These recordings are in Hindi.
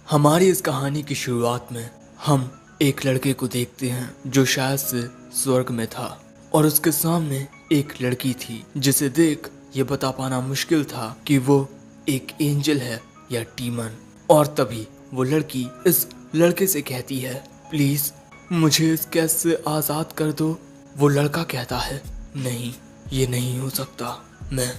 हमारी इस कहानी की शुरुआत में हम एक लड़के को देखते हैं जो शायद से स्वर्ग में था और उसके सामने एक लड़की थी जिसे देख ये बता पाना मुश्किल था कि वो एक एंजल है या डीमन। और तभी वो लड़की इस लड़के से कहती है, प्लीज मुझे इस कैद से आजाद कर दो। वो लड़का कहता है, नहीं ये नहीं हो सकता, मैं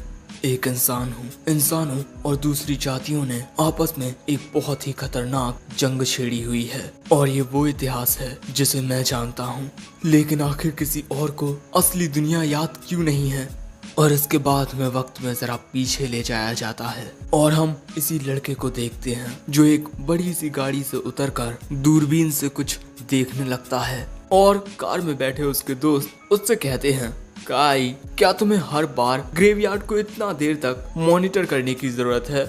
एक इंसान हूँ और दूसरी जातियों ने आपस में एक बहुत ही खतरनाक जंग छेड़ी हुई है और ये वो इतिहास है जिसे मैं जानता हूँ। लेकिन आखिर किसी और को असली दुनिया याद क्यों नहीं है। और इसके बाद में वक्त में जरा पीछे ले जाया जाता है और हम इसी लड़के को देखते हैं जो एक बड़ी सी गाड़ी से उतरकर दूरबीन से कुछ देखने लगता है और कार में बैठे उसके दोस्त उससे कहते हैं, काई क्या तुम्हें हर बार ग्रेवयार्ड को इतना देर तक मॉनिटर करने की जरूरत है?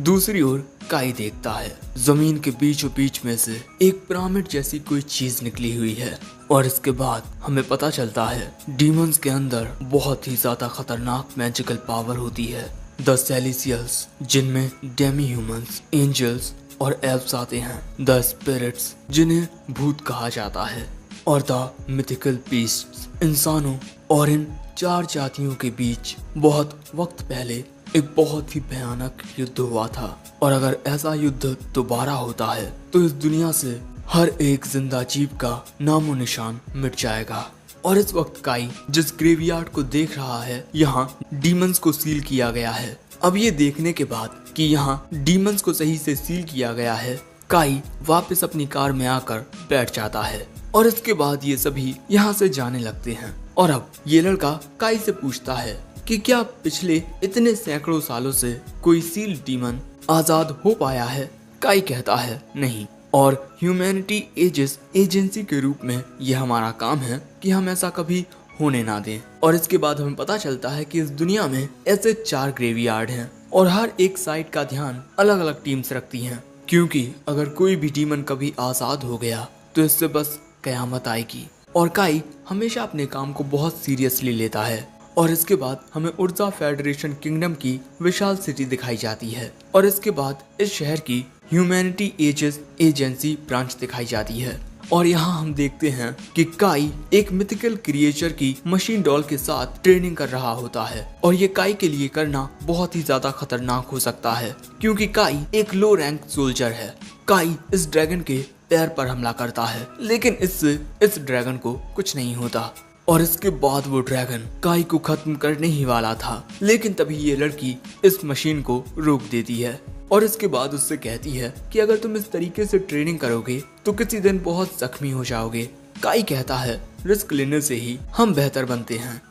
दूसरी ओर काई देखता है जमीन के बीचों बीच में से एक पिरामिड जैसी कोई चीज निकली हुई है और इसके बाद हमें पता चलता है डीमंस के अंदर बहुत ही ज्यादा खतरनाक मैजिकल पावर होती है। द सेलेसियल्स जिनमें डेमी ह्यूमंस, एंजल्स और एल्व्स आते हैं, द स्पिरिट्स जिन्हें भूत कहा जाता है और द मिथिकल बीस्ट्स इंसानों। और इन चार जातियों के बीच बहुत वक्त पहले एक बहुत ही भयानक युद्ध हुआ था और अगर ऐसा युद्ध दोबारा होता है तो इस दुनिया से हर एक जिंदा जीव का नामो निशान मिट जाएगा। और इस वक्त काई जिस ग्रेवयार्ड को देख रहा है, यहाँ डीमंस को सील किया गया है। अब ये देखने के बाद कि यहाँ डीमंस को सही से सील किया गया है, काई वापस अपनी कार में आकर बैठ जाता है और इसके बाद ये सभी यहाँ से जाने लगते हैं। और अब ये लड़का काई से पूछता है कि क्या पिछले इतने सैकड़ों सालों से कोई सील डीमन आजाद हो पाया है? काई कहता है, नहीं, और ह्यूमैनिटी एजेस एजेंसी के रूप में ये हमारा काम है कि हम ऐसा कभी होने ना दें। और इसके बाद हमें पता चलता है कि इस दुनिया में ऐसे 4 ग्रेवयार्ड हैं और हर एक साइड का ध्यान अलग अलग टीम्स रखती हैं, क्योंकि अगर कोई भी डीमन कभी आजाद हो गया तो इससे बस कयामत आएगी। और काई हमेशा अपने काम को बहुत सीरियसली लेता है। और इसके बाद हमें उर्जा फेडरेशन किंगडम की विशाल सिटी दिखाई जाती है और इसके बाद इस शहर की ह्यूमैनिटी एजेस एजेंसी ब्रांच दिखाई जाती है। और यहाँ हम देखते हैं कि काई एक मिथिकल क्रिएचर की मशीन डॉल के साथ ट्रेनिंग कर रहा होता है और ये काई के लिए करना बहुत ही ज्यादा खतरनाक हो सकता है, क्योंकि काई एक लो रैंक सोल्जर है। काई इस ड्रैगन के पैर पर हमला करता है, लेकिन इससे इस ड्रैगन को कुछ नहीं होता। और इसके बाद वो ड्रैगन काई को खत्म करने ही वाला था, लेकिन तभी ये लड़की इस मशीन को रोक देती है और इसके बाद उससे कहती है कि अगर तुम इस तरीके से ट्रेनिंग करोगे तो किसी दिन बहुत जख्मी हो जाओगे। काई कहता है, रिस्क लेने से ही हम बेहतर बनते हैं।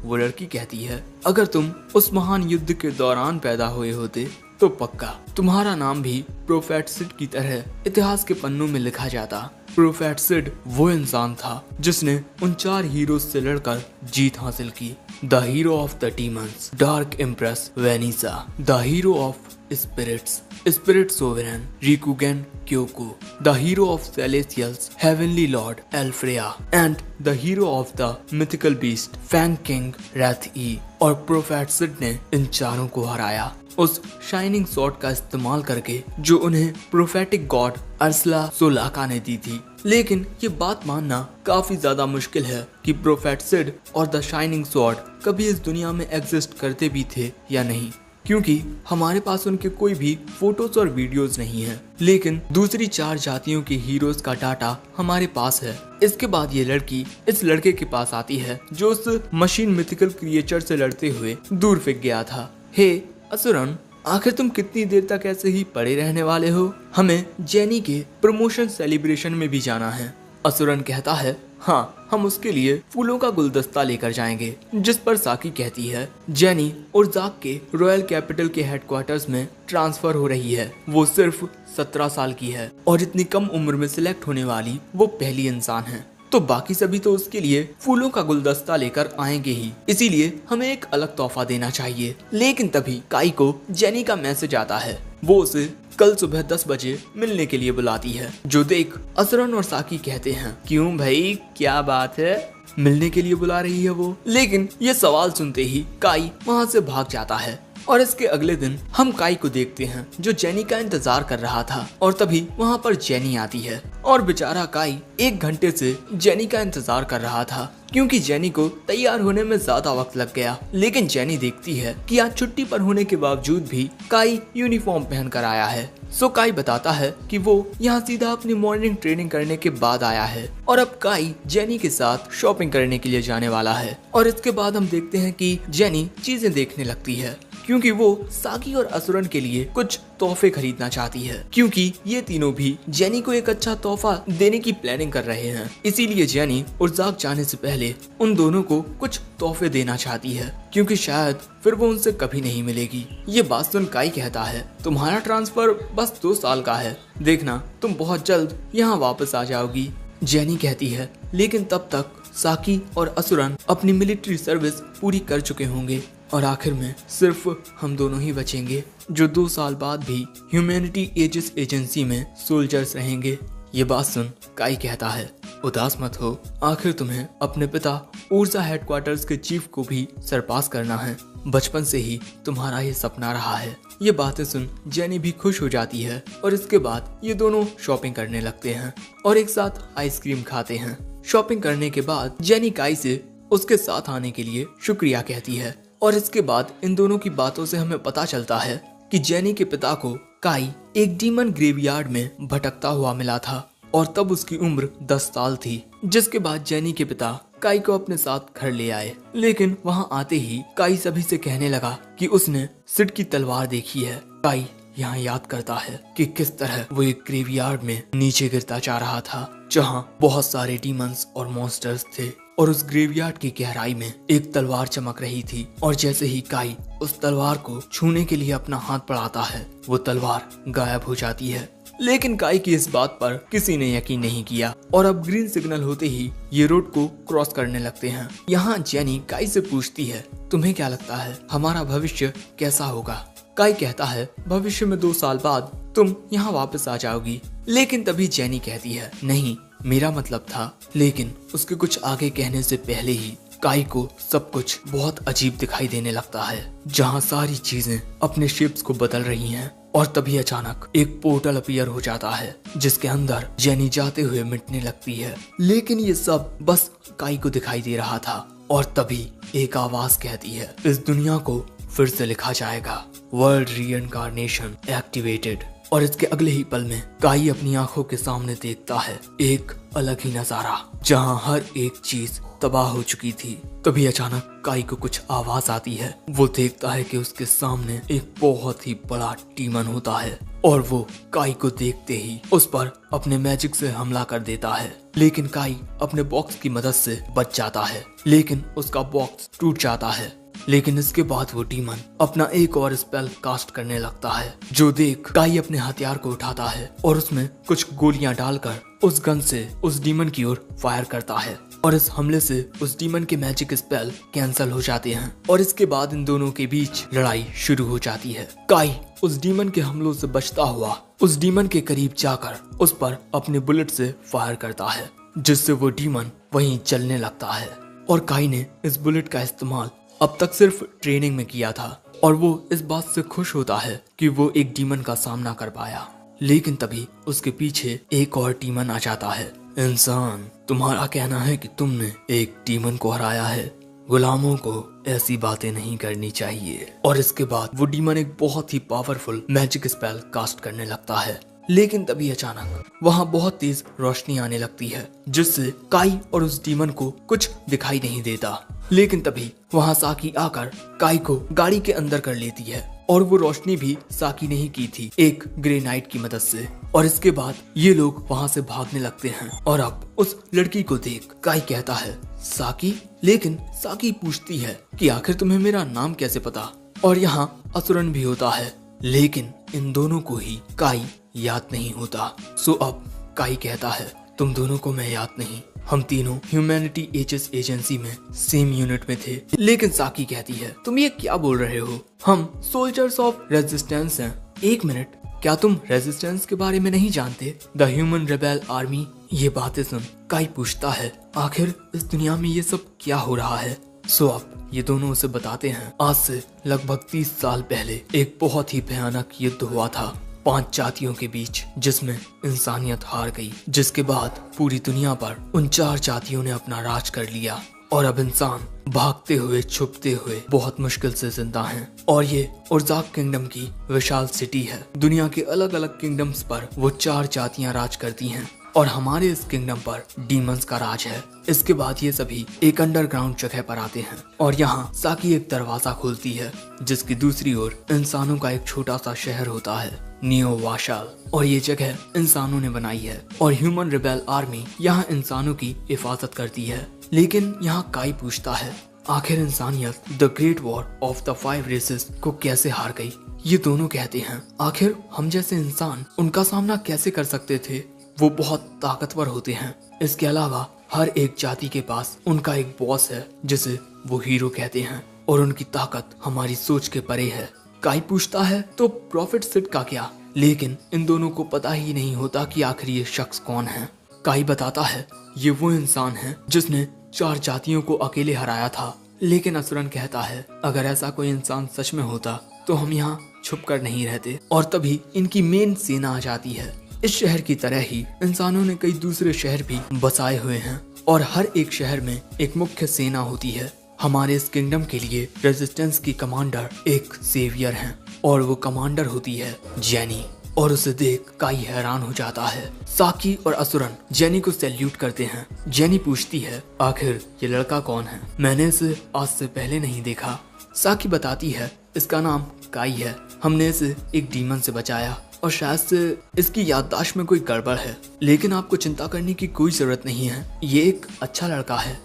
वो लड़की कहती है, अगर तुम उस महान युद्ध के दौरान पैदा हुए होते तो पक्का तुम्हारा नाम भी प्रोफेट सिड की तरह इतिहास के पन्नों में लिखा जाता। प्रोफेट सिड वो इंसान था जिसने उन 4 हीरोज से लड़कर जीत हासिल की। The hero of the demons, dark empress Vanessa, the hero of spirits, spirit sovereign Rikugen Kyoko, the hero of celestials, heavenly lord Elfreya, and the hero of the mythical beast fang king Wraith E. और प्रोफेट सिड ने इन चारों को हराया उस शाइनिंग सॉर्ड का इस्तेमाल करके जो उन्हें प्रोफेटिक गॉड अर्सला सोलाका ने दी थी। लेकिन ये बात मानना काफी ज्यादा मुश्किल है कि प्रोफेट सिड और द शाइनिंग सॉर्ड कभी इस दुनिया में एग्जिस्ट करते भी थे या नहीं, क्योंकि हमारे पास उनके कोई भी फोटोज और वीडियोस नहीं है। लेकिन दूसरी 4 जातियों के हीरोज का डाटा हमारे पास है। इसके बाद ये लड़की इस लड़के के पास आती है जो उस मशीन मिथिकल क्रिएचर से लड़ते हुए दूर फेंक गया था। हे असुरन, आखिर तुम कितनी देर तक ऐसे ही पड़े रहने वाले हो? हमें जेनी के प्रमोशन सेलिब्रेशन में भी जाना है। असुरन कहता है, हाँ, हम उसके लिए फूलों का गुलदस्ता लेकर जाएंगे। जिस पर साकी कहती है, जेनी उर्जाक के रॉयल कैपिटल के हेडक्वार्टर्स में ट्रांसफर हो रही है। वो सिर्फ 17 साल की है और इतनी कम उम्र में सिलेक्ट होने वाली वो पहली इंसान है। तो बाकी सभी तो उसके लिए फूलों का गुलदस्ता लेकर आएंगे ही, इसीलिए हमें एक अलग तोहफा देना चाहिए। लेकिन तभी काई को जेनी का मैसेज आता है। वो उसे कल सुबह 10 बजे मिलने के लिए बुलाती है, जो देख असुरन और साकी कहते हैं, क्यों भाई, क्या बात है, मिलने के लिए बुला रही है वो। लेकिन ये सवाल सुनते ही काई वहाँ से भाग जाता है। और इसके अगले दिन हम काई को देखते हैं जो जेनी का इंतजार कर रहा था। और तभी वहाँ पर जेनी आती है और बेचारा काई 1 घंटे से जेनी का इंतजार कर रहा था, क्योंकि जेनी को तैयार होने में ज्यादा वक्त लग गया। लेकिन जेनी देखती है कि आज छुट्टी पर होने के बावजूद भी काई यूनिफॉर्म पहन कर आया है। सो काई बताता है कि वो यहाँ सीधा अपनी मॉर्निंग ट्रेनिंग करने के बाद आया है और अब काई जेनी के साथ शॉपिंग करने के लिए जाने वाला है। और इसके बाद हम देखते हैं कि जेनी चीजें देखने लगती है, क्योंकि वो साकी और असुरन के लिए कुछ तोहफे खरीदना चाहती है, क्योंकि ये तीनों भी जेनी को एक अच्छा तोहफा देने की प्लानिंग कर रहे हैं। इसीलिए जेनी उर्जाक जाने से पहले उन दोनों को कुछ तोहफे देना चाहती है, क्योंकि शायद फिर वो उनसे कभी नहीं मिलेगी। ये बात सुन काई कहता है, तुम्हारा ट्रांसफर बस 2 साल का है, देखना तुम बहुत जल्द यहाँ वापस आ जाओगी। जेनी कहती है, लेकिन तब तक साकी और असुरन अपनी मिलिट्री सर्विस पूरी कर चुके होंगे और आखिर में सिर्फ हम दोनों ही बचेंगे, जो 2 साल बाद भी ह्यूमैनिटी एजिस एजेंसी में सोल्जर्स रहेंगे। ये बात सुन काई कहता है, उदास मत हो, आखिर तुम्हें अपने पिता ऊर्जा हेडक्वार्टर्स के चीफ को भी सरपास करना है, बचपन से ही तुम्हारा ये सपना रहा है। ये बातें सुन जेनी भी खुश हो जाती है और इसके बाद ये दोनों शॉपिंग करने लगते हैं और एक साथ आइसक्रीम खाते हैं। शॉपिंग करने के बाद जेनी काई से उसके साथ आने के लिए शुक्रिया कहती है और इसके बाद इन दोनों की बातों से हमें पता चलता है कि जेनी के पिता को काई एक डीमन ग्रेवयार्ड में भटकता हुआ मिला था और तब उसकी उम्र 10 साल थी। जिसके बाद जेनी के पिता काई को अपने साथ घर ले आए, लेकिन वहां आते ही काई सभी से कहने लगा कि उसने सिड की तलवार देखी है। काई यहाँ याद करता है कि किस तरह वो एक ग्रेवयार्ड में नीचे गिरता जा रहा था, जहाँ बहुत सारे डीमंस और मॉन्स्टर्स थे और उस ग्रेवयार्ड की गहराई में एक तलवार चमक रही थी। और जैसे ही काई उस तलवार को छूने के लिए अपना हाथ बढ़ाता है, वो तलवार गायब हो जाती है। लेकिन काई की इस बात पर किसी ने यकीन नहीं किया और अब ग्रीन सिग्नल होते ही ये रोड को क्रॉस करने लगते हैं। यहाँ जेनी काई से पूछती है, तुम्हें क्या लगता है हमारा भविष्य कैसा होगा? काई कहता है, भविष्य में 2 साल बाद तुम यहाँ वापस आ जाओगी। लेकिन तभी जेनी कहती है, नहीं, मेरा मतलब था। लेकिन उसके कुछ आगे कहने से पहले ही काई को सब कुछ बहुत अजीब दिखाई देने लगता है, जहाँ सारी चीजें अपने शेप्स को बदल रही हैं। और तभी अचानक एक पोर्टल अपीयर हो जाता है, जिसके अंदर जेनी जाते हुए मिटने लगती है। लेकिन ये सब बस काई को दिखाई दे रहा था और तभी एक आवाज कहती है, इस दुनिया को फिर से लिखा जाएगा, वर्ल्ड रीइंकार्नेशन एक्टिवेटेड। और इसके अगले ही पल में काई अपनी आंखों के सामने देखता है एक अलग ही नजारा, जहां हर एक चीज तबाह हो चुकी थी। तभी अचानक काई को कुछ आवाज आती है। वो देखता है कि उसके सामने एक बहुत ही बड़ा डीमन होता है और वो काई को देखते ही उस पर अपने मैजिक से हमला कर देता है। लेकिन काई अपने बॉक्स की मदद से बच जाता है, लेकिन उसका बॉक्स टूट जाता है। लेकिन इसके बाद वो डीमन अपना एक और स्पेल कास्ट करने लगता है, जो देख काई अपने हथियार को उठाता है और उसमें कुछ गोलियां डालकर उस गन से उस डीमन की ओर फायर करता है। और इस हमले से उस डीमन के मैजिक स्पेल कैंसिल हो जाते हैं और इसके बाद इन दोनों के बीच लड़ाई शुरू हो जाती है। काई उस डीमन के हमलों से बचता हुआ उस डीमन के करीब जाकर उस पर अपने बुलेट से फायर करता है, जिससे वो डीमन वहीं चलने लगता है। और काई ने इस बुलेट का इस्तेमाल अब तक सिर्फ ट्रेनिंग में किया था और वो इस बात से खुश होता है कि वो एक डीमन का सामना कर पाया। लेकिन तभी उसके पीछे एक और डीमन आ जाता है। इंसान, तुम्हारा कहना है कि तुमने एक डीमन को हराया है, गुलामों को ऐसी बातें नहीं करनी चाहिए। और इसके बाद वो डीमन एक बहुत ही पावरफुल मैजिक स्पेल कास्ट करने लगता है। लेकिन तभी अचानक वहाँ बहुत तेज रोशनी आने लगती है, जिससे काई और उस डीमन को कुछ दिखाई नहीं देता। लेकिन तभी वहाँ साकी आकर काई को गाड़ी के अंदर कर लेती है और वो रोशनी भी साकी ने ही की थी एक ग्रेनाइट की मदद से। और इसके बाद ये लोग वहाँ से भागने लगते हैं और अब उस लड़की को देख काई कहता है, साकी। लेकिन साकी पूछती है कि आखिर तुम्हें मेरा नाम कैसे पता? और यहाँ असुरन भी होता है, लेकिन इन दोनों को ही काई याद नहीं होता। सो अब काई कहता है, तुम दोनों को मैं याद नहीं, हम तीनों ह्यूमैनिटी एचएस एजेंसी में सेम यूनिट में थे। लेकिन साकी कहती है, तुम ये क्या बोल रहे हो? हम सोल्जर्स ऑफ रेजिस्टेंस हैं। एक मिनट, क्या तुम रेजिस्टेंस के बारे में नहीं जानते? The human rebel army. ये बातें सुन काई पूछता है, आखिर इस दुनिया में ये सब क्या हो रहा है? सो अब ये दोनों उसे बताते हैं, आज से लगभग 30 साल पहले एक बहुत ही भयानक युद्ध हुआ था 5 जातियों के बीच, जिसमें इंसानियत हार गई। जिसके बाद पूरी दुनिया पर उन 4 जातियों ने अपना राज कर लिया और अब इंसान भागते हुए छुपते हुए बहुत मुश्किल से जिंदा हैं। और ये उर्जाक किंगडम की विशाल सिटी है। दुनिया के अलग अलग किंगडम्स पर वो 4 जातियां राज करती हैं और हमारे इस किंगडम पर डीमंस का राज है। इसके बाद ये सभी एक अंडरग्राउंड जगह पर आते हैं और यहाँ साकी एक दरवाजा खोलती है जिसकी दूसरी ओर इंसानों का एक छोटा सा शहर होता है, नियो वाशाल। और ये जगह इंसानों ने बनाई है और ह्यूमन रिबेल आर्मी यहाँ इंसानों की हिफाजत करती है। लेकिन यहाँ काई पूछता है, आखिर इंसानियत the great war of the 5 races को कैसे हार गई? ये दोनों कहते हैं, आखिर हम जैसे इंसान उनका सामना कैसे कर सकते थे? वो बहुत ताकतवर होते हैं। इसके अलावा हर एक जाति के पास उनका एक बॉस है जिसे वो हीरो कहते हैं और उनकी ताकत हमारी सोच के परे है। काई पूछता है, तो प्रॉफिट सिट का क्या? लेकिन इन दोनों को पता ही नहीं होता कि आखिर ये शख्स कौन है। काई बताता है, ये वो इंसान है जिसने 4 जातियों को अकेले हराया था। लेकिन असुरन कहता है, अगर ऐसा कोई इंसान सच में होता तो हम यहाँ छुप कर नहीं रहते। और तभी इनकी मेन सेना आ जाती है। इस शहर की तरह ही इंसानों ने कई दूसरे शहर भी बसाए हुए हैं और हर एक शहर में एक मुख्य सेना होती है। हमारे इस किंगडम के लिए रेजिस्टेंस की कमांडर एक सेवियर हैं और वो कमांडर होती है जेनी। और उसे देख काई हैरान हो जाता है। साकी और असुरन जेनी को सैल्यूट करते हैं। जेनी पूछती है, आखिर ये लड़का कौन है? मैंने इसे आज से पहले नहीं देखा। साकी बताती है, इसका नाम काई है। हमने इसे एक डीमन से बचाया और शायद से इसकी याददाश्त में कोई गड़बड़ है, लेकिन आपको चिंता करने की कोई जरूरत नहीं है, ये एक अच्छा लड़का है।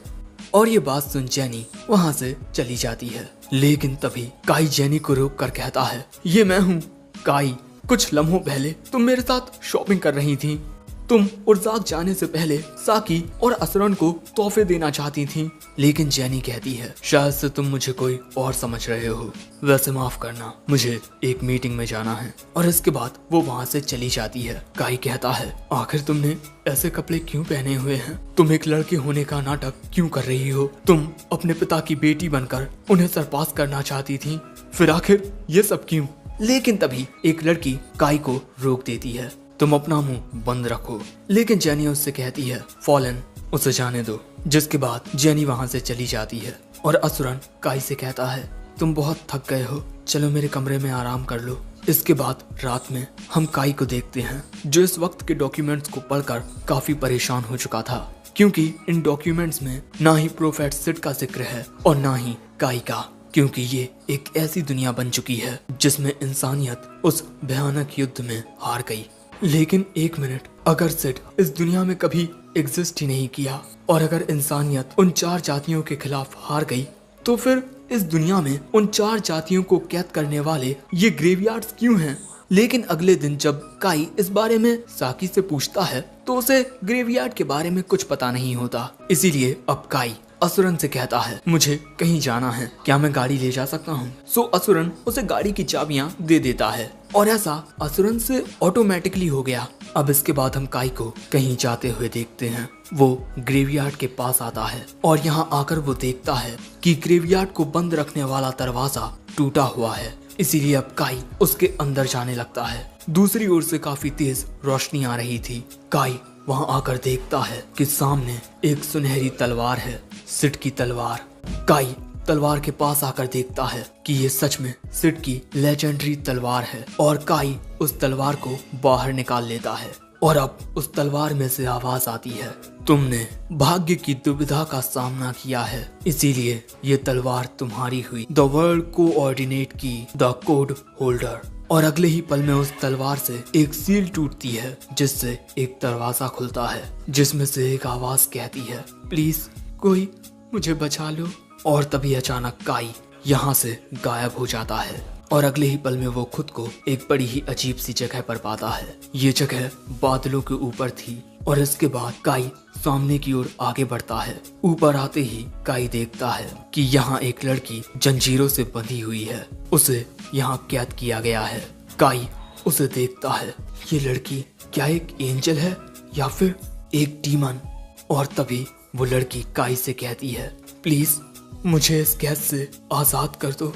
और ये बात सुन जेनी वहाँ से चली जाती है। लेकिन तभी काई जेनी को रोक कर कहता है, ये मैं हूँ काई। कुछ लम्हों पहले तुम मेरे साथ शॉपिंग कर रही थी। तुम उर्जाक जाने से पहले साकी और असुरन को तोहफे देना चाहती थी। लेकिन जेनी कहती है, शायद से तुम मुझे कोई और समझ रहे हो। वैसे माफ करना, मुझे एक मीटिंग में जाना है। और इसके बाद वो वहाँ से चली जाती है। काई कहता है, आखिर तुमने ऐसे कपड़े क्यों पहने हुए हैं? तुम एक लड़के होने का नाटक क्यों कर रही हो? तुम अपने पिता की बेटी बनकर उन्हें सरपास करना चाहती थी, फिर आखिर ये सब क्यों? लेकिन तभी एक लड़की काई को रोक देती है, तुम अपना मुंह बंद रखो। लेकिन जेनी उससे कहती है, फॉलन, उसे जाने दो। जिसके बाद जेनी वहाँ से चली जाती है और असुरन काई से कहता है, तुम बहुत थक गए हो, चलो मेरे कमरे में आराम कर लो। इसके बाद रात में हम काई को देखते हैं जो इस वक्त के डॉक्यूमेंट्स को पढ़कर काफी परेशान हो चुका था, क्योंकि इन डॉक्यूमेंट्स में ना ही प्रोफेट सिड का जिक्र है और ना ही काई का, क्योंकि ये एक ऐसी दुनिया बन चुकी है जिसमें इंसानियत उस भयानक युद्ध में हार गई। लेकिन एक मिनट, अगर सिड इस दुनिया में कभी एग्जिस्ट ही नहीं किया और अगर इंसानियत उन 4 जातियों के खिलाफ हार गई, तो फिर इस दुनिया में उन 4 जातियों को कैद करने वाले ये ग्रेवयार्ड्स क्यों हैं? लेकिन अगले दिन जब काई इस बारे में साकी से पूछता है तो उसे ग्रेवयार्ड के बारे में कुछ पता नहीं होता। इसीलिए अब काई असुरन से कहता है, मुझे कहीं जाना है, क्या मैं गाड़ी ले जा सकता हूँ? सो असुरन उसे गाड़ी की चाबियां दे देता है और ऐसा असुरन से ऑटोमेटिकली हो गया। अब इसके बाद हम काई को कहीं जाते हुए देखते हैं। वो ग्रेवयार्ड के पास आता है और यहाँ आकर वो देखता है कि ग्रेवयार्ड को बंद रखने वाला दरवाजा टूटा हुआ है। इसीलिए अब काई उसके अंदर जाने लगता है। दूसरी ओर से काफी तेज रोशनी आ रही थी। काई वहाँ आकर देखता है कि सामने एक सुनहरी तलवार है, सिड की तलवार। काई तलवार के पास आकर देखता है कि ये सच में सिड की लेजेंडरी तलवार है और काई उस तलवार को बाहर निकाल लेता है और अब उस तलवार में से आवाज आती है, तुमने भाग्य की दुविधा का सामना किया है, इसीलिए ये तलवार तुम्हारी हुई। द वर्ल्ड कोऑर्डिनेट की द कोड होल्डर। और अगले ही पल में उस तलवार से एक सील टूटती है जिससे एक दरवाजा खुलता है जिसमें से एक आवाज कहती है, प्लीज कोई मुझे बचा लो। और तभी अचानक काई यहाँ से गायब हो जाता है और अगले ही पल में वो खुद को एक बड़ी ही अजीब सी जगह पर पाता है। ये जगह बादलों के ऊपर थी और इसके बाद काई सामने की ओर आगे बढ़ता है। ऊपर आते ही काई देखता है कि यहाँ एक लड़की जंजीरों से बंधी हुई है, उसे यहाँ कैद किया गया है। काई उसे देखता है। ये लड़की क्या एक एंजल है या फिर एक डीमन? और तभी वो लड़की काई से कहती है, प्लीज मुझे इस कैद से आजाद कर दो।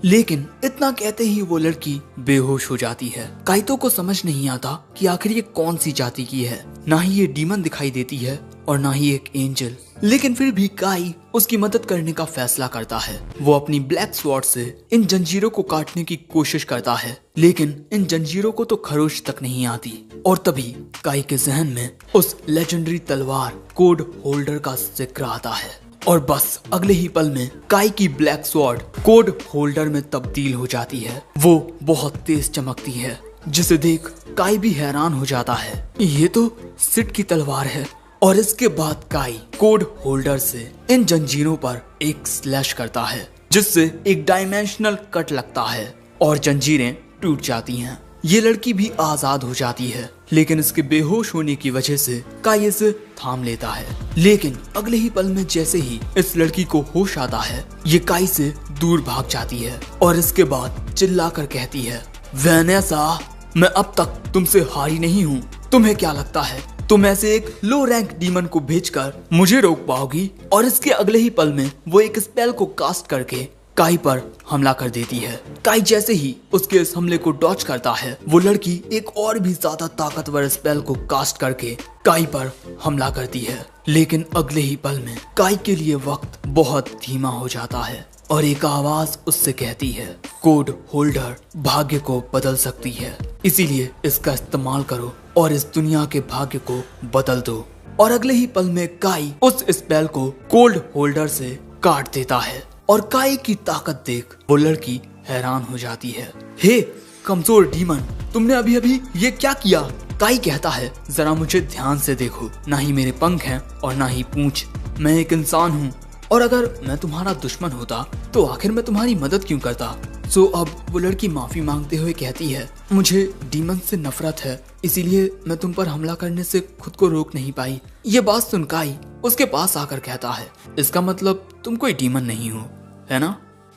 लेकिन इतना कहते ही वो लड़की बेहोश हो जाती है। काइतो को समझ नहीं आता कि आखिर ये कौन सी जाति की है। ना ही ये डीमन दिखाई देती है और ना ही एक एंजल। लेकिन फिर भी काई उसकी मदद करने का फैसला करता है। वो अपनी ब्लैक स्वॉर्ड से इन जंजीरों को काटने की कोशिश करता है, लेकिन इन जंजीरों को तो खरोच तक नहीं आती। और तभी काई के जहन में उस लेजेंडरी तलवार कोड होल्डर का जिक्र आता है और बस अगले ही पल में काई की ब्लैक स्वॉर्ड कोड होल्डर में तब्दील हो जाती है। वो बहुत तेज चमकती है, जिसे देख काई भी हैरान हो जाता है। ये तो सिट की तलवार है। और इसके बाद काई कोड होल्डर से इन जंजीरों पर एक स्लैश करता है, जिससे एक डायमेंशनल कट लगता है और जंजीरें टूट जाती हैं। ये लड़की भी आजाद हो जाती है, लेकिन इसके बेहोश होने की वजह से काई इसे थाम लेता है। लेकिन अगले ही पल में जैसे ही इस लड़की को होश आता है, ये काई से दूर भाग जाती है और इसके बाद चिल्लाकर कहती है, वेनेसा, मैं अब तक तुमसे हारी नहीं हूँ। तुम्हें क्या लगता है तुम ऐसे एक लो रैंक डीमन को भेजकर मुझे रोक पाओगी? और इसके अगले ही पल में वो एक स्पेल को कास्ट करके काई पर हमला कर देती है। काई जैसे ही उसके इस हमले को डॉच करता है, वो लड़की एक और भी ज्यादा ताकतवर स्पेल को कास्ट करके काई पर हमला करती है। लेकिन अगले ही पल में काई के लिए वक्त बहुत धीमा हो जाता है और एक आवाज उससे कहती है, कोड होल्डर भाग्य को बदल सकती है, इसीलिए इसका इस्तेमाल करो और इस दुनिया के भाग्य को बदल दो। और अगले ही पल में काई उस स्पेल को कोड होल्डर से काट देता है और काई की ताकत देख वो लड़की हैरान हो जाती है। हे कमजोर डीमन, तुमने अभी अभी ये क्या किया? काई कहता है, जरा मुझे ध्यान से देखो, ना ही मेरे पंख हैं और ना ही पूंछ। मैं एक इंसान हूँ और अगर मैं तुम्हारा दुश्मन होता तो आखिर मैं तुम्हारी मदद क्यों करता? सो अब वो लड़की माफी मांगते हुए कहती है, मुझे डीमन से नफरत है, इसीलिए मैं तुम पर हमला करने से खुद को रोक नहीं पाई। ये बात सुन काई उसके पास आकर कहता है, इसका मतलब तुम कोई डीमन नहीं हो, है ना?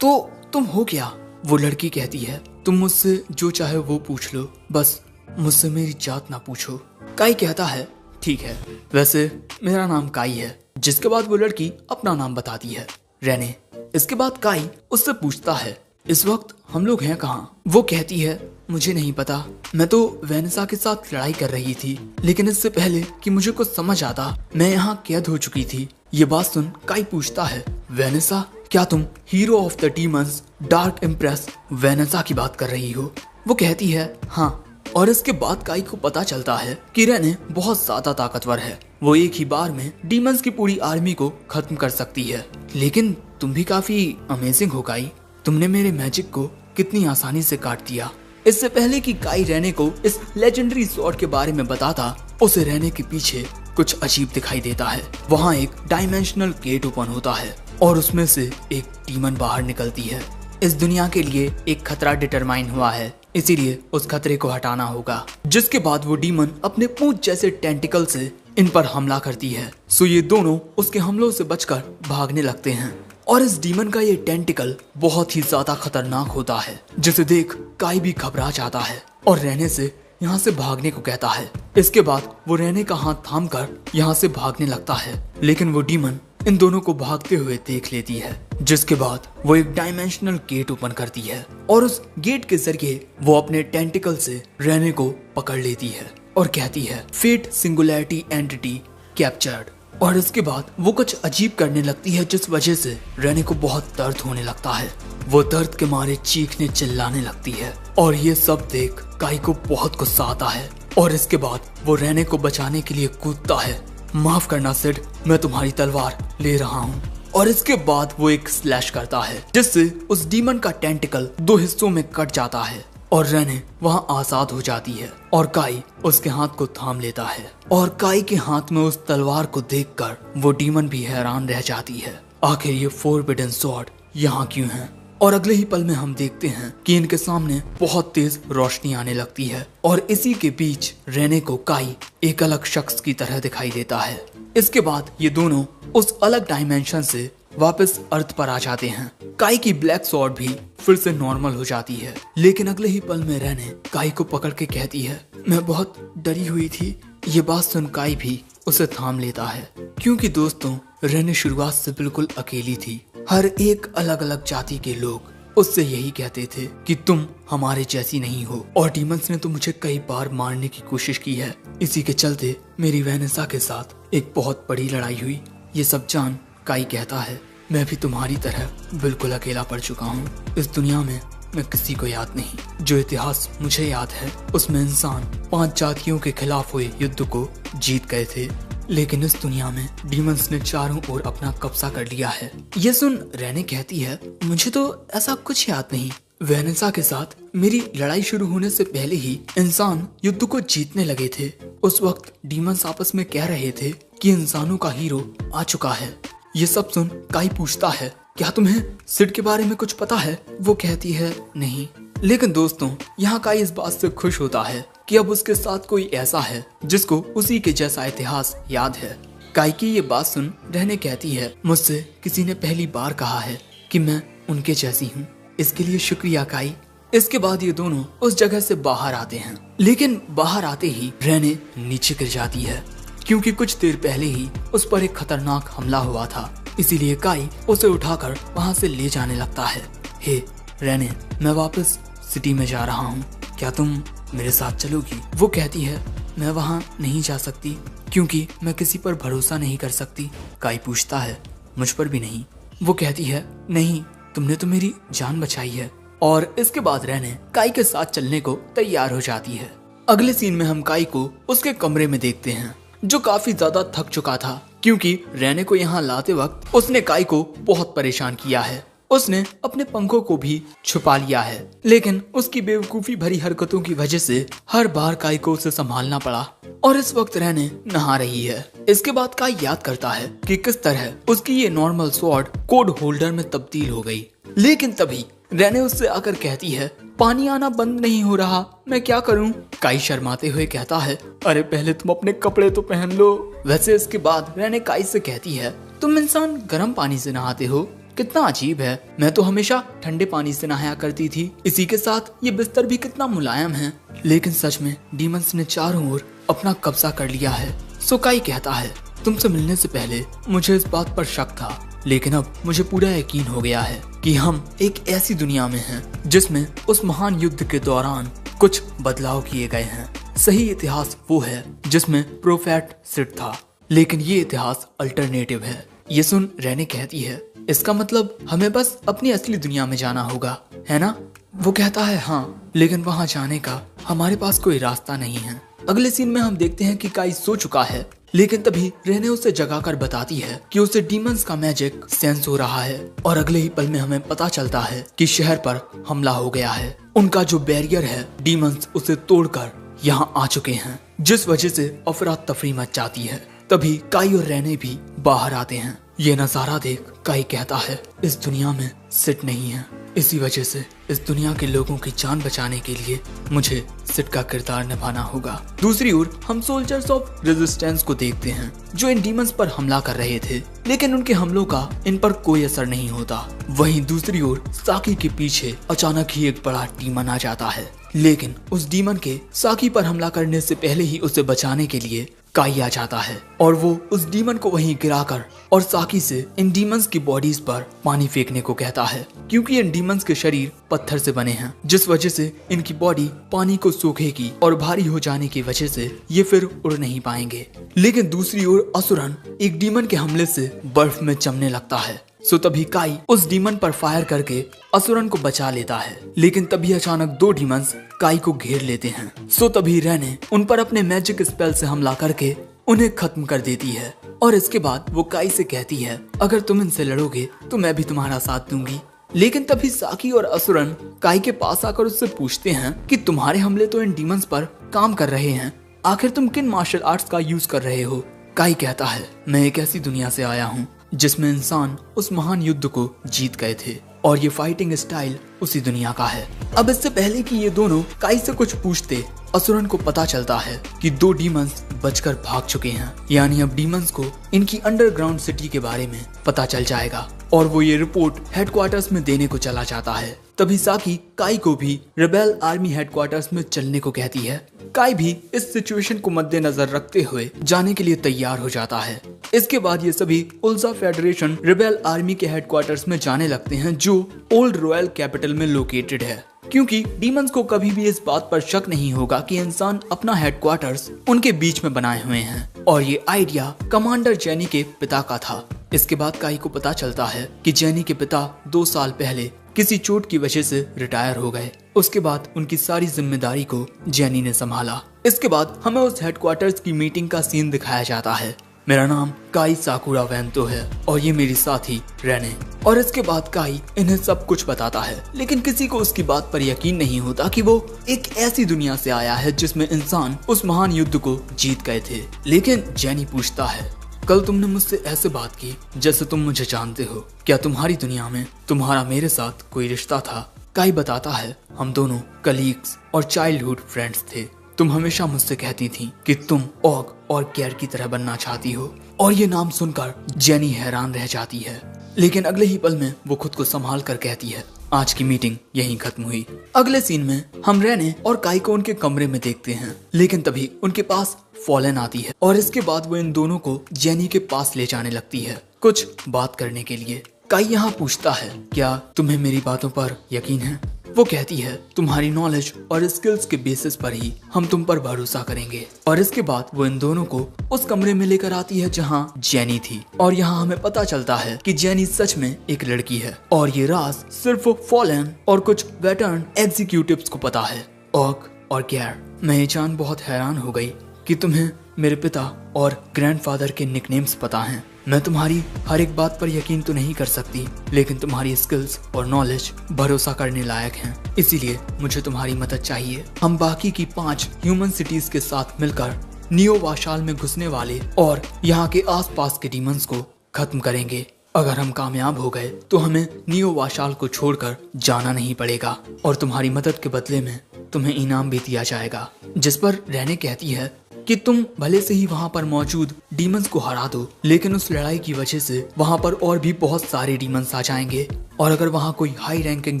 तो तुम हो क्या? वो लड़की कहती है, तुम मुझसे जो चाहे वो पूछ लो, बस मुझसे मेरी जात ना पूछो। काई कहता है, ठीक है, वैसे मेरा नाम काई है। जिसके बाद वो लड़की अपना नाम बताती है, रेने। इसके बाद काई उससे पूछता है, इस वक्त हम लोग हैं कहाँ? वो कहती है, मुझे नहीं पता, मैं तो वेनेसा के साथ लड़ाई कर रही थी, लेकिन इससे पहले कि मुझे कुछ समझ आता मैं यहाँ कैद हो चुकी थी। ये बात सुन काई पूछता है, वेनेसा, क्या तुम hero of the demons dark impress Vanessa की बात कर रही हो? वो कहती है, हाँ। और इसके बाद काई को पता चलता है कि रेने बहुत ज्यादा ताकतवर है। वो एक ही बार में डीमंस की पूरी आर्मी को खत्म कर सकती है। लेकिन तुम भी काफी अमेजिंग हो काई, तुमने मेरे मैजिक को कितनी आसानी से काट दिया। इससे पहले कि काई रेने को इस लेजेंडरी स्वॉर्ड के बारे में बताता, उसे रेने के पीछे कुछ अजीब दिखाई देता है। वहाँ एक डायमेंशनल गेट ओपन होता है और उसमें से एक डीमन बाहर निकलती है। इस दुनिया के लिए एक खतरा डिटरमाइन हुआ है, इसीलिए उस खतरे को हटाना होगा। जिसके बाद वो डीमन अपने पूंछ जैसे टेंटिकल से इन पर हमला करती है। सो ये दोनों उसके हमलों से बचकर भागने लगते हैं और इस डीमन का ये टेंटिकल बहुत ही ज्यादा खतरनाक होता है, जिसे देख काई भी घबरा जाता है और रहने से यहाँ से भागने को कहता है। इसके बाद वो रहने का हाथ थामकर यहाँ से भागने लगता है, लेकिन वो डीमन इन दोनों को भागते हुए देख लेती है। जिसके बाद वो एक डायमेंशनल गेट ओपन करती है और उस गेट के जरिए वो अपने टेंटिकल से रहने को पकड़ लेती है और कहती है, फेट सिंगुलैरिटी एंटिटी कैप्चर्ड। और इसके बाद वो कुछ अजीब करने लगती है, जिस वजह से रहने को बहुत दर्द होने लगता है। वो दर्द के मारे चीखने चिल्लाने लगती है और ये सब देख काई को बहुत गुस्सा आता है और इसके बाद वो रहने को बचाने के लिए कूदता है। माफ करना सिड, मैं तुम्हारी तलवार ले रहा हूँ। और इसके बाद वो एक स्लैश करता है, जिससे उस डीमन का टेंटिकल दो हिस्सों में कट जाता है और रेने वहाँ आजाद हो जाती है और काई उसके हाथ को थाम लेता है। और काई के हाथ में उस तलवार को देखकर वो डीमन भी हैरान रह जाती है। आखिर ये फोरबिडन स्वॉर्ड यहाँ क्यों है? और अगले ही पल में हम देखते हैं कि इनके सामने बहुत तेज रोशनी आने लगती है और इसी के बीच रेने को काई एक अलग शख्स की तरह दिखाई देता है। इसके बाद ये दोनों उस अलग डायमेंशन से वापस अर्थ पर आ जाते हैं। काई की ब्लैक स्वॉर्ड भी फिर से नॉर्मल हो जाती है, लेकिन अगले ही पल में रेने काई को पकड़ के कहती है, मैं बहुत डरी हुई थी। ये बात सुन काई भी उसे थाम लेता है, क्योंकि दोस्तों रेने शुरुआत से बिल्कुल अकेली थी। हर एक अलग अलग जाति के लोग उससे यही कहते थे कि तुम हमारे जैसी नहीं हो, और डीमंस ने तो मुझे कई बार मारने की कोशिश की है। इसी के चलते मेरी वेनेसा के साथ एक बहुत बड़ी लड़ाई हुई। ये सब जान काई कहता है, मैं भी तुम्हारी तरह बिल्कुल अकेला पड़ चुका हूँ। इस दुनिया में मैं किसी को याद नहीं। जो इतिहास मुझे याद है उसमें इंसान 5 जातियों के खिलाफ हुए युद्ध को जीत गए थे, लेकिन इस दुनिया में डीमंस ने चारों ओर अपना कब्जा कर लिया है। ये सुन रेने कहती है, मुझे तो ऐसा कुछ याद नहीं। वेनेसा के साथ मेरी लड़ाई शुरू होने से पहले ही इंसान युद्ध को जीतने लगे थे। उस वक्त डीमंस आपस में कह रहे थे कि इंसानों का हीरो आ चुका है। ये सब सुन काई पूछता है, क्या तुम्हें सिड के बारे में कुछ पता है? वो कहती है, नहीं। लेकिन दोस्तों यहाँ काई इस बात से खुश होता है कि अब उसके साथ कोई ऐसा है जिसको उसी के जैसा इतिहास याद है। काई की ये बात सुन रेने कहती है, मुझसे किसी ने पहली बार कहा है कि मैं उनके जैसी हूँ, इसके लिए शुक्रिया काई। इसके बाद ये दोनों उस जगह से बाहर आते हैं, लेकिन बाहर आते ही रेने नीचे गिर जाती है, क्योंकि कुछ देर पहले ही उस पर एक खतरनाक हमला हुआ था। इसीलिए काई उसे उठाकर वहाँ से ले जाने लगता है। हे रेने, मैं वापस सिटी में जा रहा हूँ, क्या तुम मेरे साथ चलोगी? वो कहती है, मैं वहाँ नहीं जा सकती क्योंकि मैं किसी पर भरोसा नहीं कर सकती। काई पूछता है, मुझ पर भी नहीं? वो कहती है, नहीं, तुमने तो मेरी जान बचाई है। और इसके बाद रेने काई के साथ चलने को तैयार हो जाती है। अगले सीन में हम काई को उसके कमरे में देखते हैं, जो काफी ज्यादा थक चुका था, क्योंकि रेने को यहाँ लाते वक्त उसने काई को बहुत परेशान किया है। उसने अपने पंखों को भी छुपा लिया है, लेकिन उसकी बेवकूफी भरी हरकतों की वजह से हर बार काई को उसे संभालना पड़ा। और इस वक्त रेने नहा रही है। इसके बाद काई याद करता है कि किस तरह उसकी ये नॉर्मल स्वॉर्ड कोड होल्डर में तब्दील हो गई। लेकिन तभी रेने उससे आकर कहती है, पानी आना बंद नहीं हो रहा, मैं क्या करूं? काई शर्माते हुए कहता है, अरे पहले तुम अपने कपड़े तो पहन लो। वैसे इसके बाद रेने काई से कहती है, तुम इंसान गर्म पानी से नहाते हो, कितना अजीब है। मैं तो हमेशा ठंडे पानी से नहाया करती थी। इसी के साथ ये बिस्तर भी कितना मुलायम है। लेकिन सच में डीमंस ने चारों ओर अपना कब्जा कर लिया है। सो काई कहता है, तुमसे मिलने से पहले मुझे इस बात पर शक था, लेकिन अब मुझे पूरा यकीन हो गया है कि हम एक ऐसी दुनिया में हैं जिसमें उस महान युद्ध के दौरान कुछ बदलाव किए गए हैं। सही इतिहास वो है जिसमें प्रोफेट सिड था, लेकिन ये इतिहास अल्टरनेटिव है। ये सुन रेने कहती है, इसका मतलब हमें बस अपनी असली दुनिया में जाना होगा, है ना? वो कहता है, हाँ, लेकिन वहाँ जाने का हमारे पास कोई रास्ता नहीं है। अगले सीन में हम देखते हैं कि काई सो चुका है, लेकिन तभी रेने उसे जगाकर बताती है कि उसे डीमंस का मैजिक सेंस हो रहा है। और अगले ही पल में हमें पता चलता है कि शहर पर हमला हो गया है। उनका जो बैरियर है, डीमंस उसे तोड़कर यहाँ आ चुके हैं, जिस वजह से अफरा तफरी मच जाती है। तभी काई और रेने भी बाहर आते हैं। ये नजारा देख काई कहता है, इस दुनिया में सिड नहीं है, इसी वजह से इस दुनिया के लोगों की जान बचाने के लिए मुझे सिड का किरदार निभाना होगा। दूसरी ओर हम सोल्जर्स ऑफ रेजिस्टेंस को देखते हैं, जो इन डीमंस पर हमला कर रहे थे, लेकिन उनके हमलों का इन पर कोई असर नहीं होता। वहीं दूसरी ओर साकी के पीछे अचानक ही एक बड़ा डीमन आ जाता है, लेकिन उस डीमन के साकी पर हमला करने से पहले ही उसे बचाने के लिए काई आ जाता है और वो उस डीमन को वहीं गिराकर और साकी से इन डीमंस की बॉडीज पर पानी फेंकने को कहता है, क्योंकि इन डीमंस के शरीर पत्थर से बने हैं, जिस वजह से इनकी बॉडी पानी को सोखेगी और भारी हो जाने की वजह से ये फिर उड़ नहीं पाएंगे। लेकिन दूसरी ओर असुरन एक डीमन के हमले से बर्फ में जमने लगता है। सो तभी काई उस डीमन पर फायर करके असुरन को बचा लेता है, लेकिन तभी अचानक 2 डीमंस काई को घेर लेते हैं। सो तभी रेने उन पर अपने मैजिक स्पेल से हमला करके उन्हें खत्म कर देती है। और इसके बाद वो काई से कहती है, अगर तुम इनसे लड़ोगे तो मैं भी तुम्हारा साथ दूंगी। लेकिन तभी साकी और असुरन काई के पास आकर उससे पूछते हैं कि तुम्हारे हमले तो इन डीमंस पर काम कर रहे हैं, आखिर तुम किन मार्शल आर्ट्स का यूज कर रहे हो? काई कहता है, मैं एक ऐसी दुनिया से आया हूँ जिसमें इंसान उस महान युद्ध को जीत गए थे और ये फाइटिंग स्टाइल उसी दुनिया का है। अब इससे पहले कि ये दोनों काई से कुछ पूछते, असुरन को पता चलता है कि 2 डीमंस बचकर भाग चुके हैं। यानी अब डीमंस को इनकी अंडरग्राउंड सिटी के बारे में पता चल जाएगा और वो ये रिपोर्ट हेडक्वार्टर्स में देने को चला जाता है। तभी साकी काई को भी रेबेल आर्मी हेडक्वार्टर्स में चलने को कहती है। काई भी इस सिचुएशन को मद्देनजर रखते हुए जाने के लिए तैयार हो जाता है। इसके बाद ये सभी उल्जा फेडरेशन रेबेल आर्मी के हेडक्वार्टर्स में जाने लगते हैं, जो ओल्ड रॉयल कैपिटल में लोकेटेड है, क्योंकि डीमंस को कभी भी इस बात पर शक नहीं होगा कि इंसान अपना हेडक्वार्टर्स उनके बीच में बनाए हुए हैं। और ये आइडिया कमांडर जेनी के पिता का था। इसके बाद काई को पता चलता है कि जेनी के पिता 2 साल पहले किसी चोट की वजह से रिटायर हो गए। उसके बाद उनकी सारी जिम्मेदारी को जेनी ने संभाला। इसके बाद हमें उस हेडक्वार्टर्स की मीटिंग का सीन दिखाया जाता है। मेरा नाम काई साकुरा वेंतो है और ये मेरी साथी रेने। और इसके बाद काई इन्हें सब कुछ बताता है, लेकिन किसी को उसकी बात पर यकीन नहीं होता कि वो एक ऐसी दुनिया से आया है जिसमें इंसान उस महान युद्ध को जीत गए थे। लेकिन जेनी पूछता है, कल तुमने मुझसे ऐसे बात की जैसे तुम मुझे जानते हो। क्या तुम्हारी दुनिया में तुम्हारा मेरे साथ कोई रिश्ता था? काई बताता है, हम दोनों कलीग्स और चाइल्डहुड फ्रेंड्स थे। तुम हमेशा मुझसे कहती थी कि तुम ऑग और केयर की तरह बनना चाहती हो। और ये नाम सुनकर जेनी हैरान रह जाती है, लेकिन अगले ही पल में वो खुद को संभाल कर कहती है, आज की मीटिंग यहीं खत्म हुई। अगले सीन में हम रेने और काई को उनके कमरे में देखते हैं, लेकिन तभी उनके पास फॉलन आती है और इसके बाद वो इन दोनों को जेनी के पास ले जाने लगती है कुछ बात करने के लिए। काई यहाँ पूछता है, क्या तुम्हें मेरी बातों पर यकीन है? वो कहती है, तुम्हारी नॉलेज और स्किल्स के बेसिस पर ही हम तुम पर भरोसा करेंगे। और इसके बाद वो इन दोनों को उस कमरे में लेकर आती है जहाँ जेनी थी। और यहाँ हमें पता चलता है कि जेनी सच में एक लड़की है और ये राज सिर्फ फॉलन और कुछ वेटर्न एग्जीक्यूटिव्स को पता है, ऑग और केयर। मैं ये जान बहुत हैरान हो गई कि तुम्हें मेरे पिता और ग्रैंडफादर के निकनेम्स पता हैं। मैं तुम्हारी हर एक बात पर यकीन तो नहीं कर सकती, लेकिन तुम्हारी स्किल्स और नॉलेज भरोसा करने लायक हैं। इसीलिए मुझे तुम्हारी मदद चाहिए। हम बाकी की 5 ह्यूमन सिटीज के साथ मिलकर नियो वाशाल में घुसने वाले और यहाँ के आसपास के डीमंस को खत्म करेंगे। अगर हम कामयाब हो गए तो हमें नियो वाशाल को छोड़कर जाना नहीं पड़ेगा और तुम्हारी मदद के बदले में तुम्हें इनाम भी दिया जाएगा। जिस पर रेने कहती है कि तुम भले से ही वहाँ पर मौजूद डीमंस को हरा दो, लेकिन उस लड़ाई की वजह से वहाँ पर और भी बहुत सारे डीमंस आ जाएंगे और अगर वहाँ कोई हाई रैंकिंग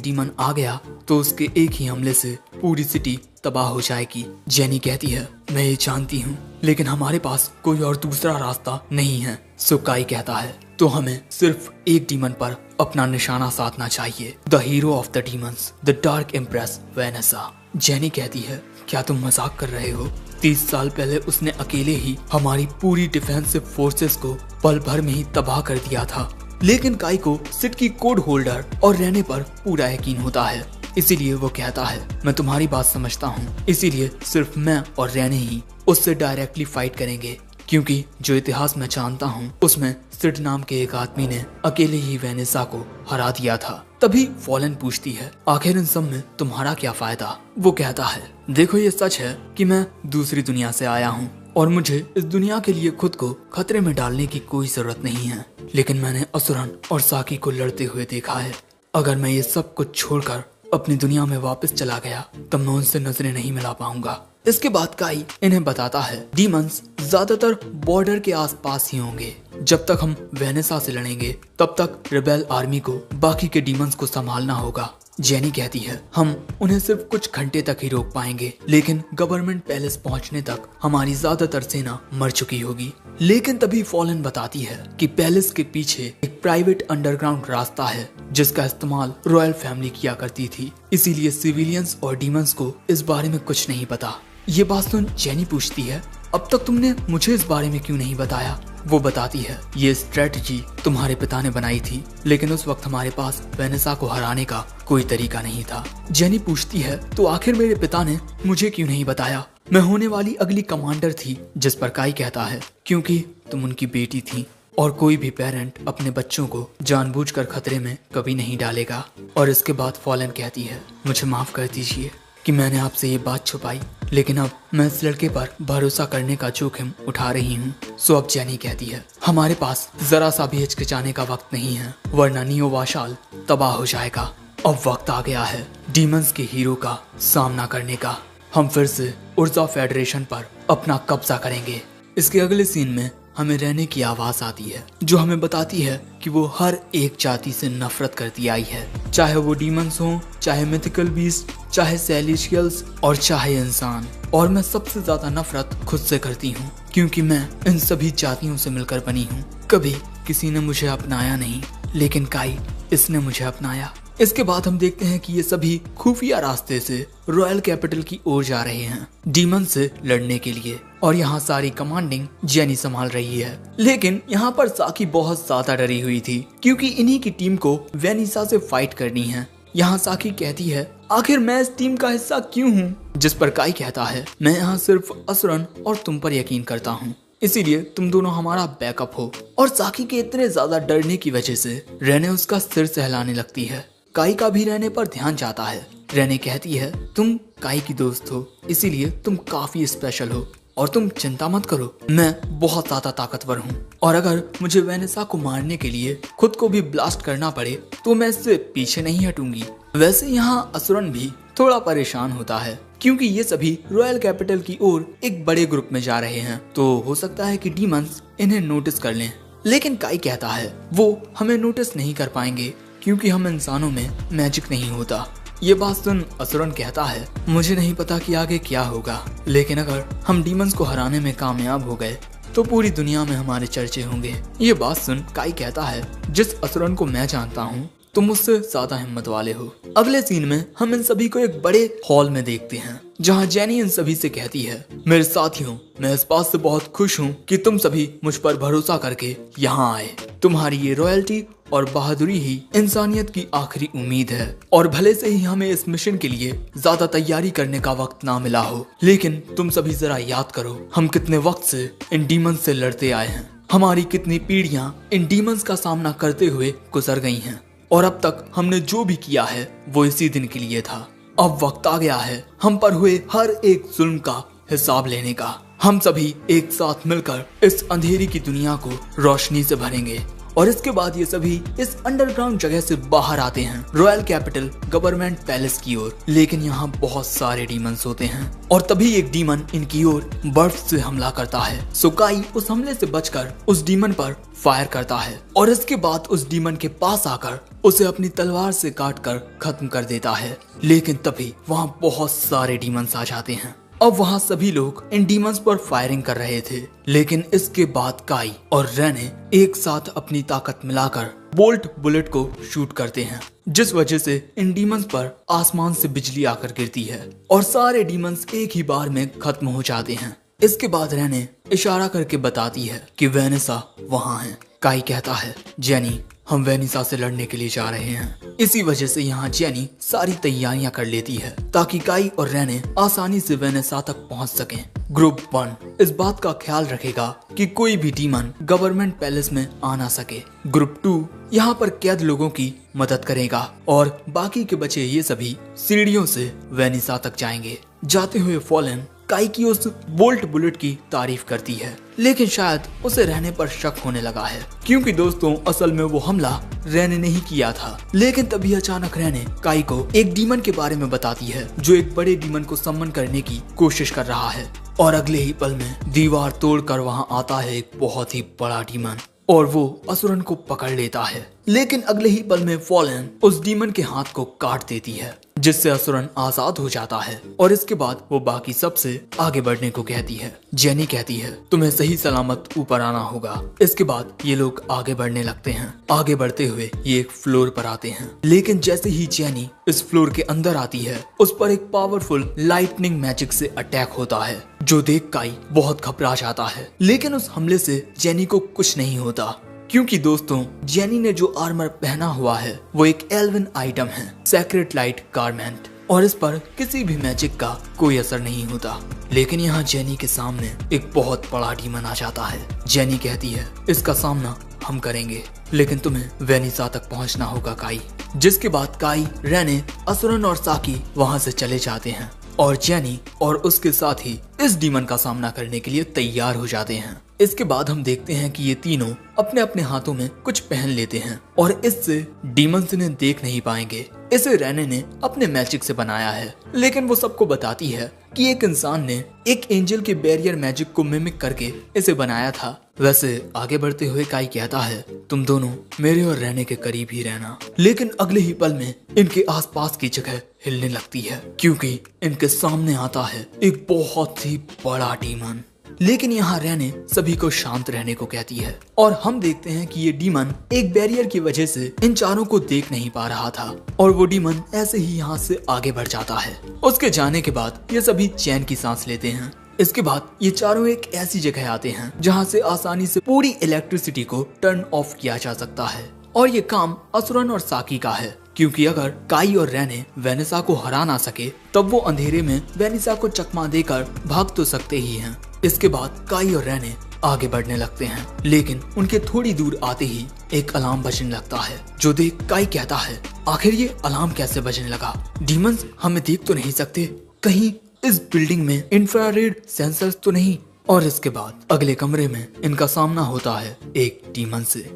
डीमन आ गया तो उसके एक ही हमले से पूरी सिटी तबाह हो जाएगी। जेनी कहती है, मैं ये जानती हूँ, लेकिन हमारे पास कोई और दूसरा रास्ता नहीं है। सुकाई कहता है, तो हमें सिर्फ एक डीमन पर अपना निशाना साधना चाहिए, the hero of the demons, the dark empress Vanessa. Jenny कहती है, क्या तुम मजाक कर रहे हो? 30 साल पहले उसने अकेले ही हमारी पूरी डिफेंसिव फोर्सेस को पल भर में ही तबाह कर दिया था। लेकिन काई को सिट की कोड होल्डर और रहने पर पूरा यकीन होता है, इसीलिए वो कहता है, मैं तुम्हारी बात समझता हूँ, इसीलिए सिर्फ मैं और रहने ही उससे डायरेक्टली फाइट करेंगे, क्योंकि जो इतिहास मैं जानता हूँ उसमें सिड नाम के एक आदमी ने अकेले ही वेनेसा को हरा दिया था। तभी फॉलन पूछती है, आखिर इन सब में तुम्हारा क्या फायदा? वो कहता है, देखो ये सच है कि मैं दूसरी दुनिया से आया हूँ और मुझे इस दुनिया के लिए खुद को खतरे में डालने की कोई जरूरत नहीं है, लेकिन मैंने असुरन और साकी को लड़ते हुए देखा है। अगर मैं ये सब कुछ छोड़कर अपनी दुनिया में वापस चला गया तब मैं उनसे नजरें नहीं मिला पाऊंगा। इसके बाद काई इन्हें बताता है, डीमंस ज्यादातर बॉर्डर के आसपास ही होंगे। जब तक हम वेनेसा से लड़ेंगे तब तक रेबेल आर्मी को बाकी के डीमंस को संभालना होगा। जेनी कहती है, हम उन्हें सिर्फ कुछ घंटे तक ही रोक पाएंगे, लेकिन गवर्नमेंट पैलेस पहुंचने तक हमारी ज्यादातर सेना मर चुकी होगी। लेकिन तभी फॉलन बताती है कि पैलेस के पीछे एक प्राइवेट अंडरग्राउंड रास्ता है जिसका इस्तेमाल रॉयल फैमिली किया करती थी, इसीलिए सिविलियंस और डीमंस को इस बारे में कुछ नहीं पता। ये बात सुन जेनी पूछती है, अब तक तुमने मुझे इस बारे में क्यों नहीं बताया? वो बताती है, ये स्ट्रेटजी तुम्हारे पिता ने बनाई थी, लेकिन उस वक्त हमारे पास वेनेसा को हराने का कोई तरीका नहीं था। जेनी पूछती है, तो आखिर मेरे पिता ने मुझे क्यों नहीं बताया? मैं होने वाली अगली कमांडर थी। जिस पर काई कहता है, क्योंकि तुम उनकी बेटी थी और कोई भी पेरेंट अपने बच्चों को जानबूझकर खतरे में कभी नहीं डालेगा। और इसके बाद फॉलन कहती है, मुझे माफ कर दीजिए कि मैंने आपसे ये बात छुपाई, लेकिन अब मैं इस लड़के पर भरोसा करने का जोखिम उठा रही हूँ। सो अब जेनी कहती है, हमारे पास जरा सा भी हिचकिचाने का वक्त नहीं है, वरना नियो वाशाल तबाह हो जाएगा। अब वक्त आ गया है डीमंस के हीरो का सामना करने का। हम फिर से उर्जा फेडरेशन पर अपना कब्जा करेंगे। इसके अगले सीन में हमें रहने की आवाज आती है जो हमें बताती है कि वो हर एक जाति से नफरत करती आई है, चाहे वो डीमंस हो, चाहे मिथिकल बीस्ट, चाहे सेलेशियल्स और चाहे इंसान। और मैं सबसे ज्यादा नफरत खुद से करती हूँ क्योंकि मैं इन सभी जातियों से मिलकर बनी हूँ। कभी किसी ने मुझे अपनाया नहीं, लेकिन काई इसने मुझे अपनाया। इसके बाद हम देखते हैं कि ये सभी खुफिया रास्ते से रॉयल कैपिटल की ओर जा रहे हैं डीमन से लड़ने के लिए। और यहाँ सारी कमांडिंग जेनी संभाल रही है। लेकिन यहाँ पर साकी बहुत ज्यादा डरी हुई थी क्योंकि इन्हीं की टीम को वेनिसा से फाइट करनी है। यहाँ साकी कहती है, आखिर मैं इस टीम का हिस्सा क्यों हूँ? जिस पर काई कहता है, मैं यहाँ सिर्फ असुरन और तुम पर यकीन करता हूँ, इसीलिए तुम दोनों हमारा बैकअप हो। और साकी के इतने ज्यादा डरने की वजह से रेने उसका सिर सहलाने लगती है। काई का भी रेने पर ध्यान जाता है। रेने कहती है, तुम काई की दोस्त हो, इसीलिए तुम काफी स्पेशल हो और तुम चिंता मत करो, मैं बहुत ज्यादा ताकतवर हूँ और अगर मुझे वेनिसा को मारने के लिए खुद को भी ब्लास्ट करना पड़े तो मैं इससे पीछे नहीं हटूंगी। वैसे यहाँ असुरन भी थोड़ा परेशान होता है क्योंकि ये सभी रॉयल कैपिटल की ओर एक बड़े ग्रुप में जा रहे हैं, तो हो सकता है कि डीमंस इन्हें नोटिस कर लें। लेकिन काई कहता है वो हमें नोटिस नहीं कर पाएंगे क्योंकि हम इंसानों में मैजिक नहीं होता। ये बात सुन असुरन कहता है, मुझे नहीं पता कि आगे क्या होगा, लेकिन अगर हम डीमंस को हराने में कामयाब हो गए तो पूरी दुनिया में हमारे चर्चे होंगे। ये बात सुन काई कहता है, जिस असुरन को मैं जानता हूँ तुम मुझसे ज्यादा हिम्मत वाले हो। अगले सीन में हम इन सभी को एक बड़े हॉल में देखते हैं जहाँ जेनी इन सभी से कहती है, मेरे साथियों, मैं इस बात से बहुत खुश हूँ कि तुम सभी मुझ पर भरोसा करके यहाँ आए। तुम्हारी ये रॉयल्टी और बहादुरी ही इंसानियत की आखिरी उम्मीद है। और भले से ही हमें इस मिशन के लिए ज्यादा तैयारी करने का वक्त ना मिला हो, लेकिन तुम सभी जरा याद करो हम कितने वक्त से इन डीमंस से लड़ते आए हैं। हमारी कितनी पीढ़ियां इन डीमंस का सामना करते हुए गुजर गई हैं और अब तक हमने जो भी किया है वो इसी दिन के लिए था। अब वक्त आ गया है हम पर हुए हर एक जुल्म का हिसाब लेने का। हम सभी एक साथ मिलकर इस अंधेरी की दुनिया को रोशनी से भरेंगे। और इसके बाद ये सभी इस अंडरग्राउंड जगह से बाहर आते हैं रॉयल कैपिटल गवर्नमेंट पैलेस की ओर। लेकिन यहाँ बहुत सारे डीमंस होते हैं और तभी एक डीमन इनकी ओर बर्फ से हमला करता है। सो काई उस हमले से बचकर उस डीमन पर फायर करता है और इसके बाद उस डीमन के पास आकर उसे अपनी तलवार से काटकर खत्म कर देता है। लेकिन तभी वहाँ बहुत सारे डीमंस आ जाते हैं। अब वहाँ सभी लोग इन डीमंस पर फायरिंग कर रहे थे, लेकिन इसके बाद काई और रेने एक साथ अपनी ताकत मिलाकर बोल्ट बुलेट को शूट करते हैं, जिस वजह से इन डीमंस पर आसमान से बिजली आकर गिरती है और सारे डीमंस एक ही बार में खत्म हो जाते हैं। इसके बाद रेने इशारा करके बताती है कि वेनिसा वहाँ है। काई कहता है, जेनी, हम वेनिसा से लड़ने के लिए जा रहे हैं। इसी वजह से यहाँ जेनी सारी तैयारियां कर लेती है ताकि काई और रेने आसानी से वेनिसा तक पहुँच सकें। ग्रुप 1 इस बात का ख्याल रखेगा कि कोई भी डीमन गवर्नमेंट पैलेस में आ ना सके। ग्रुप 2 यहाँ पर कैद लोगों की मदद करेगा और बाकी के बचे ये सभी सीढ़ियों से वेनिसा तक जाएंगे। जाते हुए फॉलन काई की उस बोल्ट बुलेट की तारीफ करती है, लेकिन शायद उसे रहने पर शक होने लगा है क्योंकि दोस्तों असल में वो हमला रहने नहीं किया था। लेकिन तभी अचानक रहने काई को एक डीमन के बारे में बताती है जो एक बड़े डीमन को सम्मन करने की कोशिश कर रहा है और अगले ही पल में दीवार तोड़कर वहां आता है एक बहुत ही बड़ा डीमन और वो असुरन को पकड़ लेता है। लेकिन अगले ही पल में फॉलन उस डीमन के हाथ को काट देती है, जिससे असुरन आजाद हो जाता है और इसके बाद वो बाकी सबसे आगे बढ़ने को कहती है। जेनी कहती है, तुम्हें सही सलामत ऊपर आना होगा। इसके बाद ये लोग आगे बढ़ने लगते हैं। आगे बढ़ते हुए ये एक फ्लोर पर आते हैं, लेकिन जैसे ही जेनी इस फ्लोर के अंदर आती है उस पर एक पावरफुल लाइटनिंग मैजिक से अटैक होता है, जो देख काई बहुत घबरा जाता है। लेकिन उस हमले से जेनी को कुछ नहीं होता क्योंकि दोस्तों जेनी ने जो आर्मर पहना हुआ है वो एक एल्विन आइटम है, सेक्रेट लाइट गारमेंट, और इस पर किसी भी मैजिक का कोई असर नहीं होता। लेकिन यहाँ जेनी के सामने एक बहुत बड़ा डीमन आ जाता है। जेनी कहती है, इसका सामना हम करेंगे, लेकिन तुम्हें वेनिसा तक पहुँचना होगा काई। जिसके बाद काई, रेने, असुरन और साकी वहाँ से चले जाते हैं और जेनी और उसके साथी इस डीमन का सामना करने के लिए तैयार हो जाते हैं। इसके बाद हम देखते हैं कि ये तीनों अपने अपने हाथों में कुछ पहन लेते हैं और इससे डीमंस इन्हें देख नहीं पाएंगे। इसे रेने ने अपने मैजिक से बनाया है, लेकिन वो सबको बताती है कि एक इंसान ने एक एंजल के बैरियर मैजिक को मिमिक करके इसे बनाया था। वैसे आगे बढ़ते हुए काई कहता है, तुम दोनों मेरे और रेने के करीब ही रहना। लेकिन अगले ही पल में इनके आसपास की जगह हिलने लगती है, क्योंकि इनके सामने आता है एक बहुत ही बड़ा डीमन। लेकिन यहाँ रेने सभी को शांत रहने को कहती है और हम देखते हैं कि ये डीमन एक बैरियर की वजह से इन चारों को देख नहीं पा रहा था और वो डीमन ऐसे ही यहाँ से आगे बढ़ जाता है। उसके जाने के बाद ये सभी चैन की सांस लेते हैं। इसके बाद ये चारों एक ऐसी जगह आते हैं जहाँ से आसानी से पूरी इलेक्ट्रिसिटी को टर्न ऑफ किया जा सकता है और ये काम असुरन और साकी का है, क्योंकि अगर काई और रेने वेनेसा को हरा ना सके तब वो अंधेरे में वेनेसा को चकमा देकर भाग तो सकते ही हैं। इसके बाद काई और रेने आगे बढ़ने लगते हैं, लेकिन उनके थोड़ी दूर आते ही एक अलार्म बजने लगता है, जो देख काई कहता है, आखिर ये अलार्म कैसे बजने लगा? डीमंस हमें देख तो नहीं सकते? कहीं इस बिल्डिंग में इंफ्रारेड सेंसर्स तो नहीं? और इसके बाद अगले कमरे में इनका सामना होता है एक डीमन से।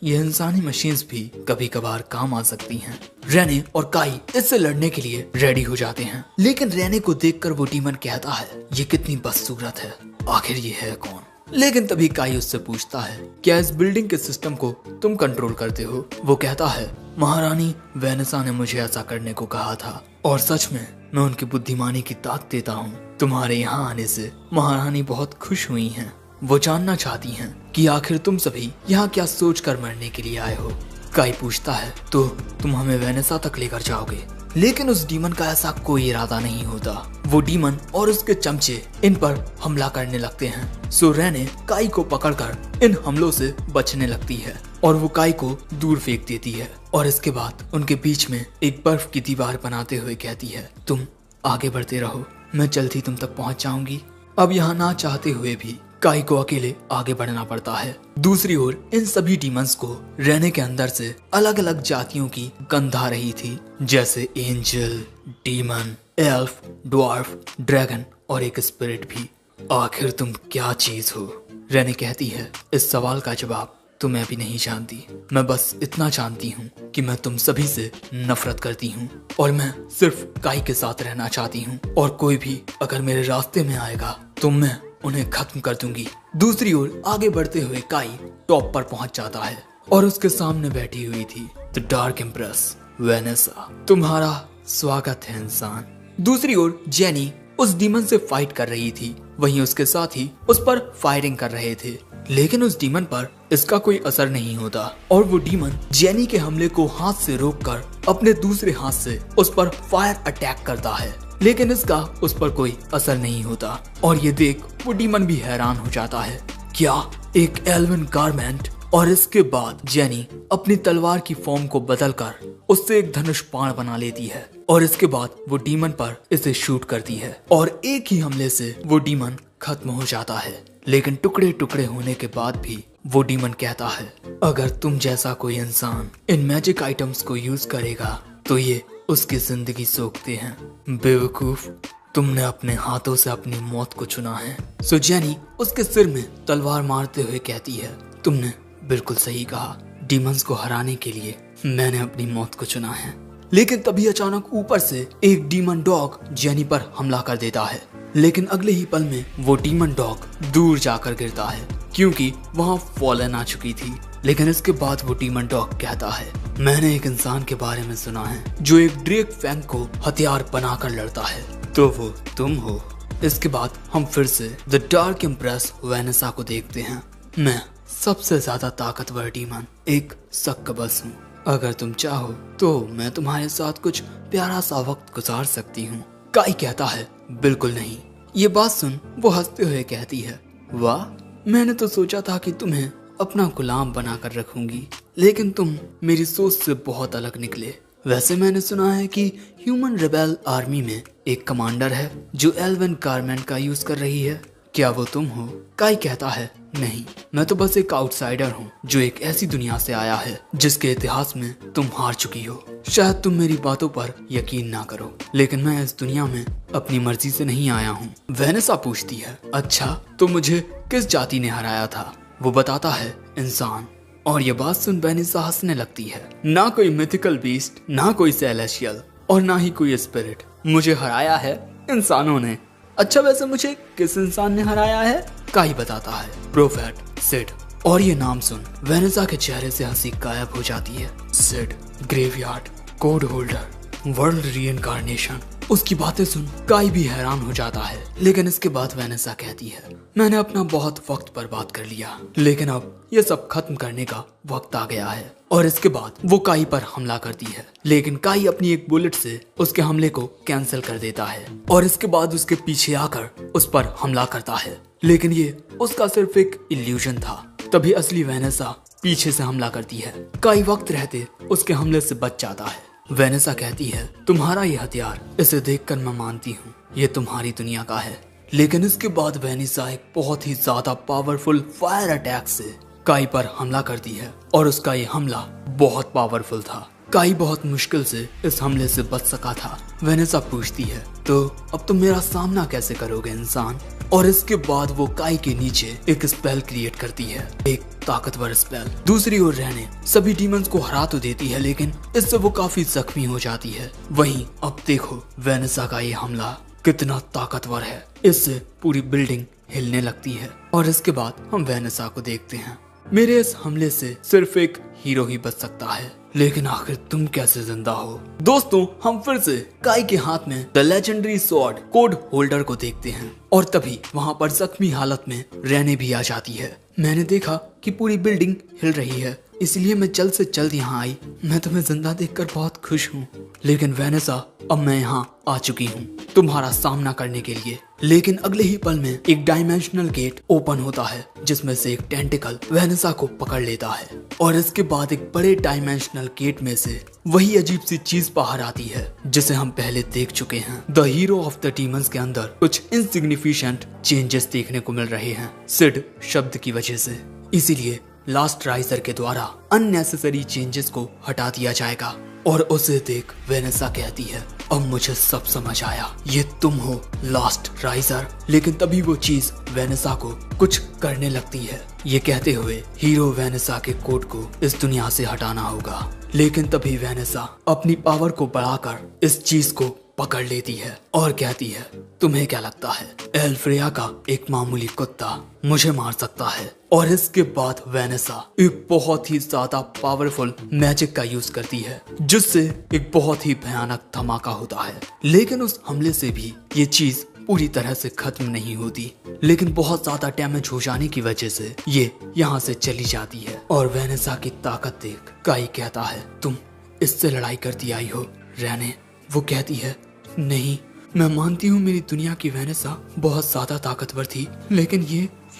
ये इंसानी मशीन्स भी कभी कभार काम आ सकती हैं। रेने और काई इससे लड़ने के लिए रेडी हो जाते हैं, लेकिन रेने को देखकर वो डीमन कहता है, ये कितनी बदसूरत है, आखिर ये है कौन? लेकिन तभी काई उससे पूछता है, क्या इस बिल्डिंग के सिस्टम को तुम कंट्रोल करते हो? वो कहता है, महारानी वेनेसा ने मुझे ऐसा करने को कहा था और सच में मैं उनकी बुद्धिमानी की दाद देता हूँ। तुम्हारे यहाँ आने से महारानी बहुत खुश हुई हैं। वो जानना चाहती हैं कि आखिर तुम सभी यहाँ क्या सोच कर मरने के लिए आए हो। काई पूछता है, तो तुम हमें वेनेसा तक लेकर जाओगे? लेकिन उस डीमन का ऐसा कोई इरादा नहीं होता। वो डीमन और उसके चमचे इन पर हमला करने लगते हैं। सो रेने काई को पकड़कर इन हमलों से बचने लगती है और वो काई को दूर फेंक देती है और इसके बाद उनके बीच में एक बर्फ की दीवार बनाते हुए कहती है, तुम आगे बढ़ते रहो, मैं जल्द ही तुम तक पहुंच जाऊंगी। अब यहाँ ना चाहते हुए भी काई को अकेले आगे बढ़ना पड़ता है। दूसरी ओर इन सभी डीमंस को रेने के अंदर से अलग अलग जातियों की गंध आ रही थी, जैसे angel, demon, elf, dwarf, dragon और एक स्पिरिट भी। आखिर तुम क्या चीज हो? रेने कहती है, इस सवाल का जवाब तो मैं भी नहीं जानती। मैं बस इतना जानती हूँ कि मैं तुम सभी से नफरत करती हूँ और मैं सिर्फ काई के साथ रहना चाहती हूँ और कोई भी अगर मेरे रास्ते में आएगा तो मैं उन्हें खत्म कर दूंगी। दूसरी ओर आगे बढ़ते हुए काई टॉप पर पहुंच जाता है और उसके सामने बैठी हुई थी द डार्क एम्प्रेस वेनेसा। तुम्हारा स्वागत है इंसान। दूसरी ओर जेनी उस डीमन से फाइट कर रही थी, वहीं उसके साथी उस पर फायरिंग कर रहे थे, लेकिन उस डीमन पर इसका कोई असर नहीं होता और वो डीमन जेनी के हमले को हाथ से रोककर अपने दूसरे हाथ से उस पर फायर अटैक करता है, लेकिन इसका उस पर कोई असर नहीं होता और ये देख वो डीमन भी हैरान हो जाता है, क्या एक एल्वन गारमेंट? और इसके बाद जेनी अपनी तलवार की फॉर्म को बदलकर उससे एक धनुष बाण बना लेती है और इसके बाद वो डीमन पर इसे शूट करती है और एक ही हमले से वो डीमन खत्म हो जाता है। लेकिन टुकड़े टुकड़े होने के बाद भी वो डीमन कहता है, अगर तुम जैसा कोई इंसान इन मैजिक आइटम्स को यूज करेगा तो ये उसकी जिंदगी सोखते हैं। बेवकूफ, तुमने अपने हाथों से अपनी मौत को चुना है। सो जेनी उसके सिर में तलवार मारते हुए कहती है, तुमने बिल्कुल सही कहा, डीमंस को हराने के लिए मैंने अपनी मौत को चुना है। लेकिन तभी अचानक ऊपर से एक डीमन डॉग जेनी पर हमला कर देता है, लेकिन अगले ही पल में वो डीमन डॉग दूर जाकर गिरता है क्योंकि वहाँ फॉलन आ चुकी थी। लेकिन इसके बाद वो डीमन डॉग कहता है, मैंने एक इंसान के बारे में सुना है जो एक ड्रेक फैंग को हथियार बनाकर लड़ता है, तो वो तुम हो। इसके बाद हम फिर से द डार्क एम्प्रेस वेनेसा को देखते हैं। मैं सबसे ज्यादा ताकतवर डीमन एक सक्कबस हूँ। अगर तुम चाहो तो मैं तुम्हारे साथ कुछ प्यारा सा वक्त गुजार सकती हूँ। काई कहता है, बिल्कुल नहीं। ये बात सुन वो हंसते हुए कहती है, वाह, मैंने तो सोचा था कि तुम्हें अपना गुलाम बनाकर रखूंगी, लेकिन तुम मेरी सोच से बहुत अलग निकले। वैसे मैंने सुना है कि ह्यूमन रेबेल आर्मी में एक कमांडर है जो एल्वन गारमेंट का यूज कर रही है, क्या वो तुम हो? काई कहता है, नहीं, मैं तो बस एक आउटसाइडर हूँ जो एक ऐसी दुनिया से आया है जिसके इतिहास में तुम हार चुकी हो। शायद तुम मेरी बातों पर यकीन ना करो, लेकिन मैं इस दुनिया में अपनी मर्जी से नहीं आया हूँ। वेनेसा पूछती है, अच्छा तो मुझे किस जाति ने हराया था? वो बताता है, इंसान। और ये बात सुन वेनेसा हंसने लगती है। ना कोई मिथिकल बीस्ट, ना कोई सेलेशियल और ना ही कोई स्पिरिट, मुझे हराया है इंसानों ने। अच्छा वैसे मुझे किस इंसान ने हराया है? काई बताता है, प्रोफेट सिड। और ये नाम सुन वेनेसा के चेहरे से हंसी गायब हो जाती है। Sid, graveyard, code holder, world reincarnation. उसकी बातें सुन काई भी हैरान हो जाता है, लेकिन इसके बाद वेनेसा कहती है, मैंने अपना बहुत वक्त बर्बाद कर लिया, लेकिन अब ये सब खत्म करने का वक्त आ गया है। और इसके बाद वो काई पर हमला करती है, लेकिन काई अपनी एक बुलेट से उसके हमले को कैंसिल कर देता है और इसके बाद उसके पीछे आकर उस पर हमला करता है, लेकिन ये उसका सिर्फ एक इल्यूजन था। तभी असली वेनेसा पीछे से हमला करती है। काई वक्त रहते उसके हमले से बच जाता है। वेनेसा कहती है, तुम्हारा ये हथियार, इसे देखकर मैं मानती हूँ ये तुम्हारी दुनिया का है। लेकिन इसके बाद वेनेसा एक बहुत ही ज्यादा पावरफुल फायर अटैक से काई पर हमला करती है और उसका ये हमला बहुत पावरफुल था। काई बहुत मुश्किल से इस हमले से बच सका था। वेनेसा पूछती है, तो अब तुम मेरा सामना कैसे करोगे इंसान? और इसके बाद वो काई के नीचे एक स्पेल क्रिएट करती है, एक ताकतवर स्पेल। दूसरी ओर रहने सभी डीमंस को हरा तो देती है, लेकिन इससे वो काफी जख्मी हो जाती है। वहीं अब देखो वेनेसा का ये हमला कितना ताकतवर है, इससे पूरी बिल्डिंग हिलने लगती है। और इसके बाद हम वेनेसा को देखते हैं। मेरे इस हमले से सिर्फ एक हीरो ही बच सकता है, लेकिन आखिर तुम कैसे जिंदा हो? दोस्तों हम फिर से काई के हाथ में the legendary sword code holder को देखते हैं और तभी वहाँ पर जख्मी हालत में रहने भी आ जाती है। मैंने देखा कि पूरी बिल्डिंग हिल रही है, इसलिए मैं जल्द से जल्द यहाँ आई। मैं तुम्हें जिंदा देखकर बहुत खुश हूँ, लेकिन वेनेसा अब मैं यहाँ आ चुकी हूँ तुम्हारा सामना करने के लिए। लेकिन अगले ही पल में एक डायमेंशनल गेट ओपन होता है, जिसमें से एक टेंटिकल वेनेसा को पकड़ लेता है और इसके बाद एक बड़े डायमेंशनल गेट में से वही अजीब सी चीज बाहर आती है जिसे हम पहले देख चुके हैं। The hero of the demons के अंदर कुछ इनसिग्निफिकेंट चेंजेस देखने को मिल रहे हैं सिड शब्द की वजह से, इसीलिए लास्ट राइजर के द्वारा अननेसेसरी चेंजेस को हटा दिया जाएगा। और उसे देख वेनेसा कहती है, अब मुझे सब समझ आया, ये तुम हो लास्ट राइजर। लेकिन तभी वो चीज वेनेसा को कुछ करने लगती है। ये कहते हुए हीरो वेनेसा के कोड को इस दुनिया से हटाना होगा, लेकिन तभी वेनेसा अपनी पावर को बढ़ाकर इस चीज को पकड़ लेती है और कहती है, तुम्हें क्या लगता है एल्फ्रेया का एक मामूली कुत्ता मुझे मार सकता है? और इसके बाद वेनेसा एक बहुत ही ज्यादा पावरफुल मैजिक का यूज करती है, जिससे एक बहुत ही भयानक धमाका होता है। लेकिन उस हमले से भी ये चीज पूरी तरह से खत्म नहीं होती, लेकिन बहुत ज्यादा डैमेज हो जाने की वजह से ये यहाँ से चली जाती है। और वेनेसा की ताकत देख काई कहता है, तुम इससे लड़ाई करती आई हो रहने? वो कहती है, नहीं, मैं मानती हूँ मेरी दुनिया की वेनेसा बहुत ज्यादा ताकतवर थी, लेकिन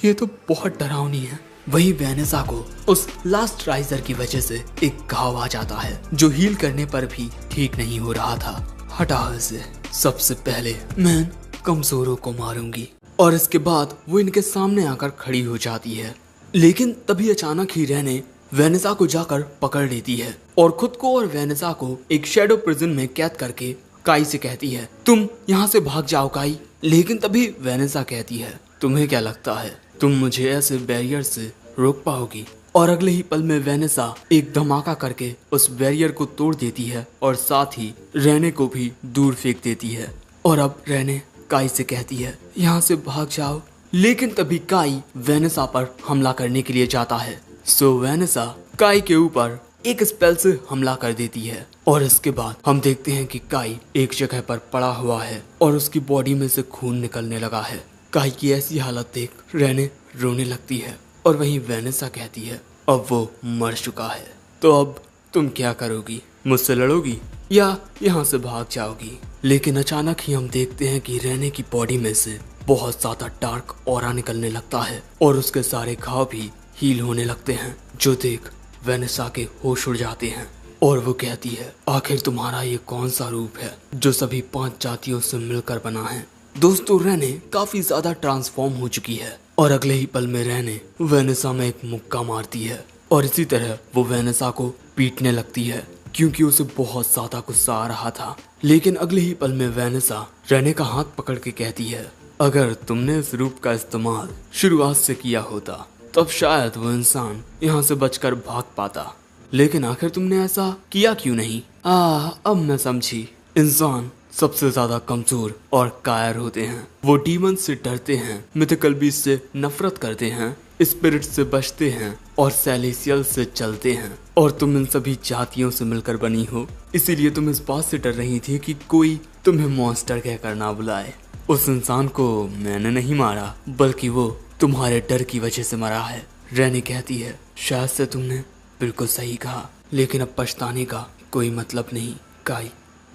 ये तो बहुत डरावनी है। वही वेनेसा को उस लास्ट राइजर की वजह से एक घाव आ जाता है, जो हील करने पर भी ठीक नहीं हो रहा था। हटा इसे, सबसे पहले मैं कमजोरों को मारूंगी। और इसके बाद वो इनके सामने आकर खड़ी हो जाती है, लेकिन तभी अचानक ही रहने वेनेसा को जाकर पकड़ लेती है और खुद को और वेनेसा को एक शैडो प्रिजन में कैद करके काई से कहती है, तुम यहाँ से भाग जाओ काई। लेकिन तभी वेनेसा कहती है, तुम्हें क्या लगता है तुम मुझे ऐसे बैरियर से रोक पाओगी? और अगले ही पल में वेनेसा एक धमाका करके उस बैरियर को तोड़ देती है और साथ ही रहने को भी दूर फेंक देती है। और अब रहने काई से कहती है, यहाँ से भाग जाओ। लेकिन तभी काई वेनेसा पर हमला करने के लिए जाता है। सो वेनेसा काई के ऊपर एक स्पेल से हमला कर देती है और इसके बाद हम देखते हैं कि काई एक जगह पर पड़ा हुआ है और उसकी बॉडी में से खून निकलने लगा है। काई की ऐसी हालत देख रहने रोने लगती है और वहीं वेनेसा कहती है, अब वो मर चुका है, तो अब तुम क्या करोगी? मुझसे लड़ोगी या यहाँ से भाग जाओगी? लेकिन अचानक ही हम देखते हैं कि रहने की बॉडी में से बहुत ज्यादा डार्क ऑरा निकलने लगता है और उसके सारे घाव भी हील होने लगते हैं, जो देख वेनेसा के होश उड़ जाते हैं। और वो कहती है, आखिर तुम्हारा ये कौन सा रूप है जो सभी 5 जातियों से मिलकर बना है? दोस्तों रहने काफी ज्यादा ट्रांसफॉर्म हो चुकी है और अगले ही पल में रहने वेनेसा में एक मुक्का मारती है और इसी तरह वो वेनेसा को पीटने लगती है क्योंकि उसे बहुत ज्यादा गुस्सा आ रहा था। लेकिन अगले ही पल में वेनेसा रहने का हाथ पकड़ के कहती है, अगर तुमने इस रूप का इस्तेमाल शुरुआत से किया होता तब शायद वो इंसान यहाँ से बचकर भाग पाता, लेकिन आखिर तुमने ऐसा किया क्यों नहीं? अब मैं समझी। इंसान सबसे ज्यादा कमजोर और कायर होते हैं। वो डीमन से डरते हैं, मिथिकल बीस्ट से नफरत करते हैं, स्पिरिट से बचते हैं और सेलेसियल से चलते हैं। और तुम इन सभी जातियों से मिलकर बनी हो, इसीलिए तुम इस बात से डर रही थी कि कोई तुम्हें मॉन्स्टर कहकर ना बुलाए। उस इंसान को मैंने नहीं मारा, बल्कि वो तुम्हारे डर की वजह से मरा है। रहने कहती है, शायद से तुमने बिल्कुल सही कहा, लेकिन अब पछताने का कोई मतलब नहीं। काई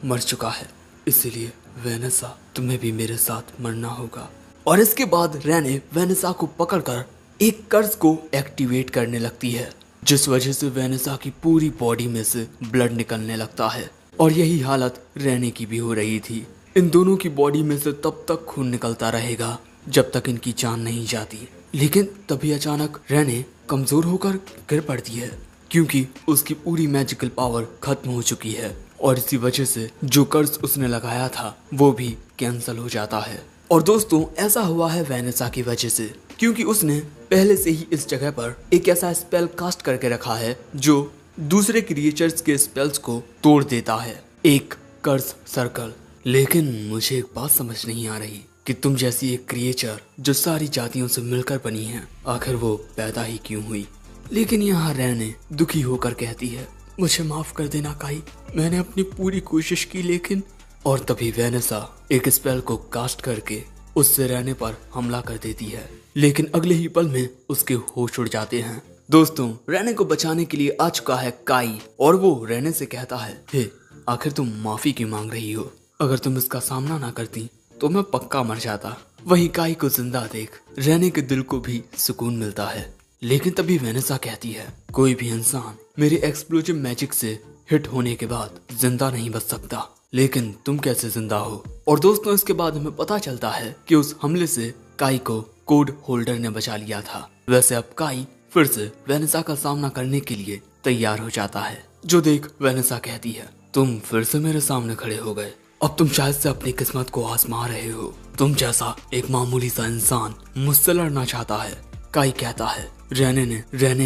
मर चुका है, इसीलिए वेनेसा तुम्हें भी मेरे साथ मरना होगा। और इसके बाद रहने वेनेसा को पकड़कर एक कर्ज को एक्टिवेट करने लगती है, जिस वजह से वेनेसा की पूरी बॉडी में से ब्लड निकलने लगता है। और यही हालत रहने की भी हो रही थी। इन दोनों की बॉडी में से तब तक खून निकलता रहेगा जब तक इनकी जान नहीं जाती। लेकिन तभी अचानक रहने कमजोर होकर गिर पड़ती है क्योंकि उसकी पूरी मैजिकल पावर खत्म हो चुकी है और इसी वजह से जो कर्ज उसने लगाया था वो भी कैंसिल हो जाता है। और दोस्तों, ऐसा हुआ है वेनेसा की वजह से, क्योंकि उसने पहले से ही इस जगह पर एक ऐसा स्पेल कास्ट करके रखा है जो दूसरे क्रिएचर्स के स्पेल्स को तोड़ देता है, एक कर्ज सर्कल। लेकिन मुझे एक बात समझ नहीं आ रही कि तुम जैसी एक क्रिएचर जो सारी जातियों से मिलकर बनी है, आखिर वो पैदा ही क्यों हुई? लेकिन यहाँ रहने दुखी होकर कहती है, मुझे माफ कर देना काई, मैंने अपनी पूरी कोशिश की लेकिन। और तभी वेनेसा एक स्पेल को कास्ट करके उससे रहने पर हमला कर देती है, लेकिन अगले ही पल में उसके होश उड़ जाते हैं। दोस्तों, रहने को बचाने के लिए आ चुका है काई और वो रहने से कहता है, हे आखिर तुम माफी क्यों मांग रही हो? अगर तुम इसका सामना ना करती तो मैं पक्का मर जाता। वहीं काई को जिंदा देख रहने के दिल को भी सुकून मिलता है। लेकिन तभी वेनेसा कहती है, कोई भी इंसान मेरे एक्सप्लोजिव मैजिक से हिट होने के बाद जिंदा नहीं बच सकता, लेकिन तुम कैसे जिंदा हो? और दोस्तों, इसके बाद हमें पता चलता है कि उस हमले से काई को कोड होल्डर ने बचा लिया था। वैसे अब काई फिर से वेनेसा का सामना करने के लिए तैयार हो जाता है, जो देख वेनेसा कहती है, तुम फिर से मेरे सामने खड़े हो गए। अब तुम शायद से अपनी किस्मत को आजमा रहे हो। तुम जैसा एक मामूली सा इंसान मुझसे लड़ना चाहता है। काई कहता है, रहने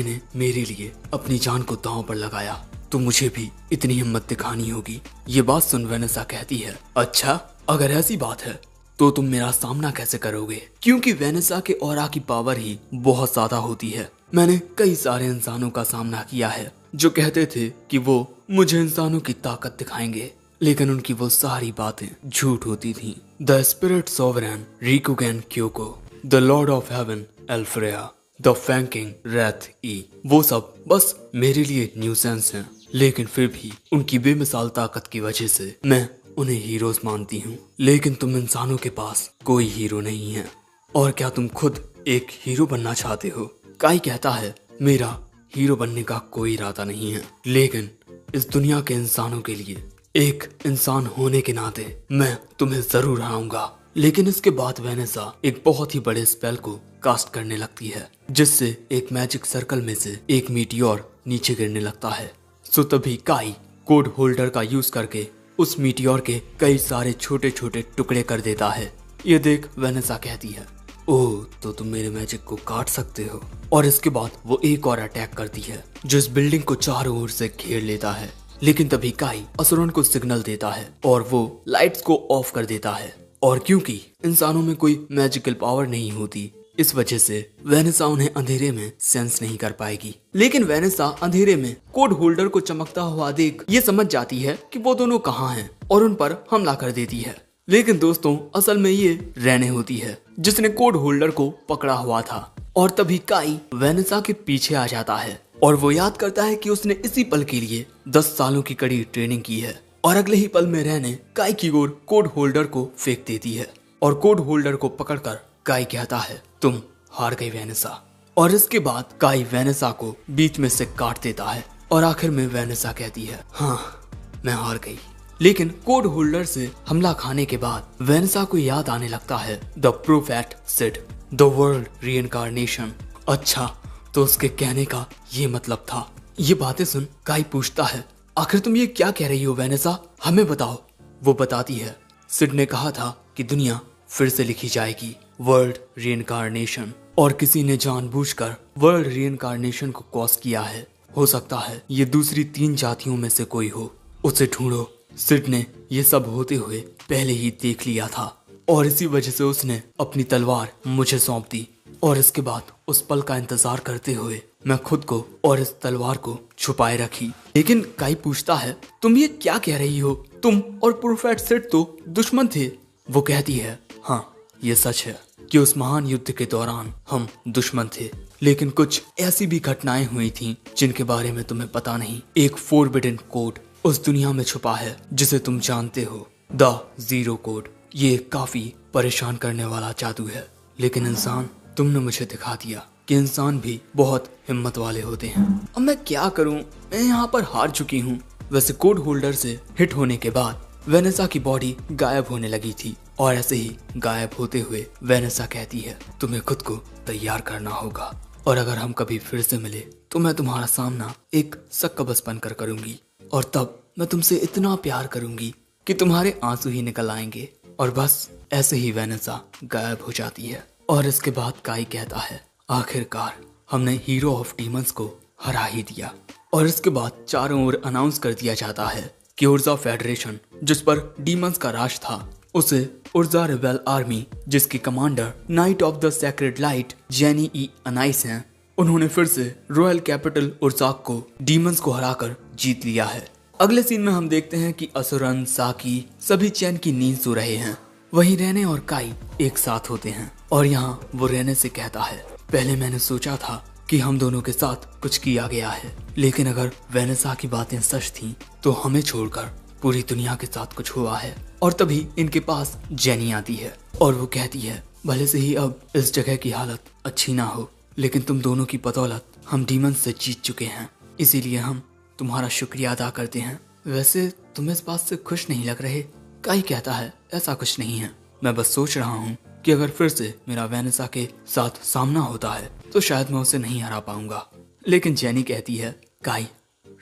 ने मेरे लिए अपनी जान को दांव पर लगाया, तो मुझे भी इतनी हिम्मत दिखानी होगी। ये बात सुन वेनेसा कहती है, अच्छा अगर ऐसी बात है तो तुम मेरा सामना कैसे करोगे? क्योंकि वेनेसा के ऑरा की पावर ही बहुत ज्यादा होती है। मैंने कई सारे इंसानों का सामना किया है जो कहते थे कि वो मुझे इंसानों की ताकत दिखाएंगे, लेकिन उनकी वो सारी बातें झूठ होती थी। The spirit sovereign Rikugen Kyoko, the lord of heaven Elfreya, the fang king Wraith E, वो सब बस मेरे लिए न्यूसेंस हैं। लेकिन फिर भी उनकी बेमिसाल ताकत की वजह से मैं उन्हें हीरोज मानती हूँ। लेकिन तुम इंसानों के पास कोई हीरो नहीं है। और क्या तुम खुद एक हीरो बनना चाहते हो? काई कहता है, मेरा हीरो बनने का कोई इरादा नहीं है, लेकिन इस दुनिया के इंसानों के लिए एक इंसान होने के नाते मैं तुम्हें जरूर हराऊंगा। लेकिन इसके बाद वेनेसा एक बहुत ही बड़े स्पेल को कास्ट करने लगती है, जिससे एक मैजिक सर्कल में से एक मीटियोर नीचे गिरने लगता है। सो तभी काई कोड होल्डर का यूज करके उस मीटियोर के कई सारे छोटे छोटे टुकड़े कर देता है। ये देख वेनेसा कहती है, ओह तो तुम मेरे मैजिक को काट सकते हो। और इसके बाद वो एक और अटैक करती है जो इस बिल्डिंग को चारों ओर से घेर लेता है। लेकिन तभी काई असुरन को सिग्नल देता है और वो लाइट्स को ऑफ कर देता है। और क्योंकि इंसानों में कोई मैजिकल पावर नहीं होती, इस वजह से वेनेसा उन्हें अंधेरे में सेंस नहीं कर पाएगी। लेकिन वेनेसा अंधेरे में कोड होल्डर को चमकता हुआ देख ये समझ जाती है कि वो दोनों कहाँ हैं और उन पर हमला कर देती है। लेकिन दोस्तों, असल में ये रहने होती है जिसने कोड होल्डर को पकड़ा हुआ था। और तभी काई वेनेसा के पीछे आ जाता है और वो याद करता है कि उसने इसी पल के लिए 10 सालों की कड़ी ट्रेनिंग की है। और अगले ही पल में रहने काई की ओर कोड होल्डर को फेंक देती है और कोड होल्डर को पकड़कर काई कहता है, तुम हार गई वेनेसा। और इसके बाद काई वेनेसा को बीच में से काट देता है और आखिर में वेनेसा कहती है, हाँ मैं हार गई। लेकिन कोड होल्डर से हमला खाने के बाद वेनेसा को याद आने लगता है the prophet Sid, the world reincarnation. अच्छा, तो उसके कहने का ये मतलब था। ये बातें सुन काई पूछता है, आखिर तुम ये क्या कह रही हो वेनेसा, हमें बताओ। वो बताती है, सिड ने कहा था कि दुनिया फिर से लिखी जाएगी, वर्ल्ड रीइंकार्नेशन, और किसी ने जानबूझकर वर्ल्ड रीइंकार्नेशन को कॉज किया है। हो सकता है ये दूसरी 3 जातियों में से कोई हो, उसे ढूंढो। सिड ने ये सब होते हुए पहले ही देख लिया था और इसी वजह से उसने अपनी तलवार मुझे सौंप दी, और इसके बाद उस पल का इंतजार करते हुए मैं खुद को और इस तलवार को छुपाए रखी। लेकिन काई पूछता है, तुम ये क्या कह रही हो, तुम और प्रोफेट सिड तो दुश्मन थे। वो कहती है, हाँ ये सच है कि उस महान युद्ध के दौरान हम दुश्मन थे, लेकिन कुछ ऐसी भी घटनाएं हुई थीं जिनके बारे में तुम्हें पता नहीं। एक फोरबिडन कोड उस दुनिया में छुपा है जिसे तुम जानते हो, द जीरो कोड। ये काफी परेशान करने वाला जादू है, लेकिन इंसान, तुमने मुझे दिखा दिया कि इंसान भी बहुत हिम्मत वाले होते हैं। अब मैं क्या करूं, मैं यहाँ पर हार चुकी हूँ। वैसे कोड होल्डर से हिट होने के बाद वेनेसा की बॉडी गायब होने लगी थी, और ऐसे ही गायब होते हुए वेनेसा कहती है, तुम्हें खुद को तैयार करना होगा, और अगर हम कभी फिर से मिले तो मैं तुम्हारा सामना एक सक्कबस बनकर करूंगी, और तब मैं तुमसे इतना प्यार करूंगी कि तुम्हारे आंसू ही निकल आएंगे। और बस ऐसे ही वेनेसा गायब हो जाती है। और इसके बाद काई कहता है, आखिरकार हमने हीरो ऑफ डीमंस को हरा ही दिया। और इसके बाद चारों ओर अनाउंस कर दिया जाता है कि उर्जा फेडरेशन, जिस पर डीमंस का राज था, उसे उर्जा रिबेल आर्मी, जिसकी commander knight of the sacred light Jenny E Anais हैं, उन्होंने फिर से रॉयल कैपिटल उर्जाक को डीमंस को हराकर जीत लिया है। अगले सीन में हम देखते हैं कि असुरन, साकी सभी चैन की नींद सो रहे हैं। वहीं रेने और काई एक साथ होते हैं, और यहाँ वो रेने से कहता है, पहले मैंने सोचा था कि हम दोनों के साथ कुछ किया गया है, लेकिन अगर वेनेसा की बातें सच थीं, तो हमें छोड़कर पूरी दुनिया के साथ कुछ हुआ है। और तभी इनके पास जेनी आती है और वो कहती है, भले से ही अब इस जगह की हालत अच्छी ना हो, लेकिन तुम दोनों की बदौलत हम डीमन से जीत चुके हैं, इसीलिए हम तुम्हारा शुक्रिया अदा करते हैं। वैसे तुम इस बात से खुश नहीं लग रहे। काई कहता है, ऐसा कुछ नहीं है, मैं बस सोच रहा हूँ कि अगर फिर से मेरा वेनेसा के साथ सामना होता है तो शायद मैं उसे नहीं हरा पाऊंगा। लेकिन जेनी कहती है, काई,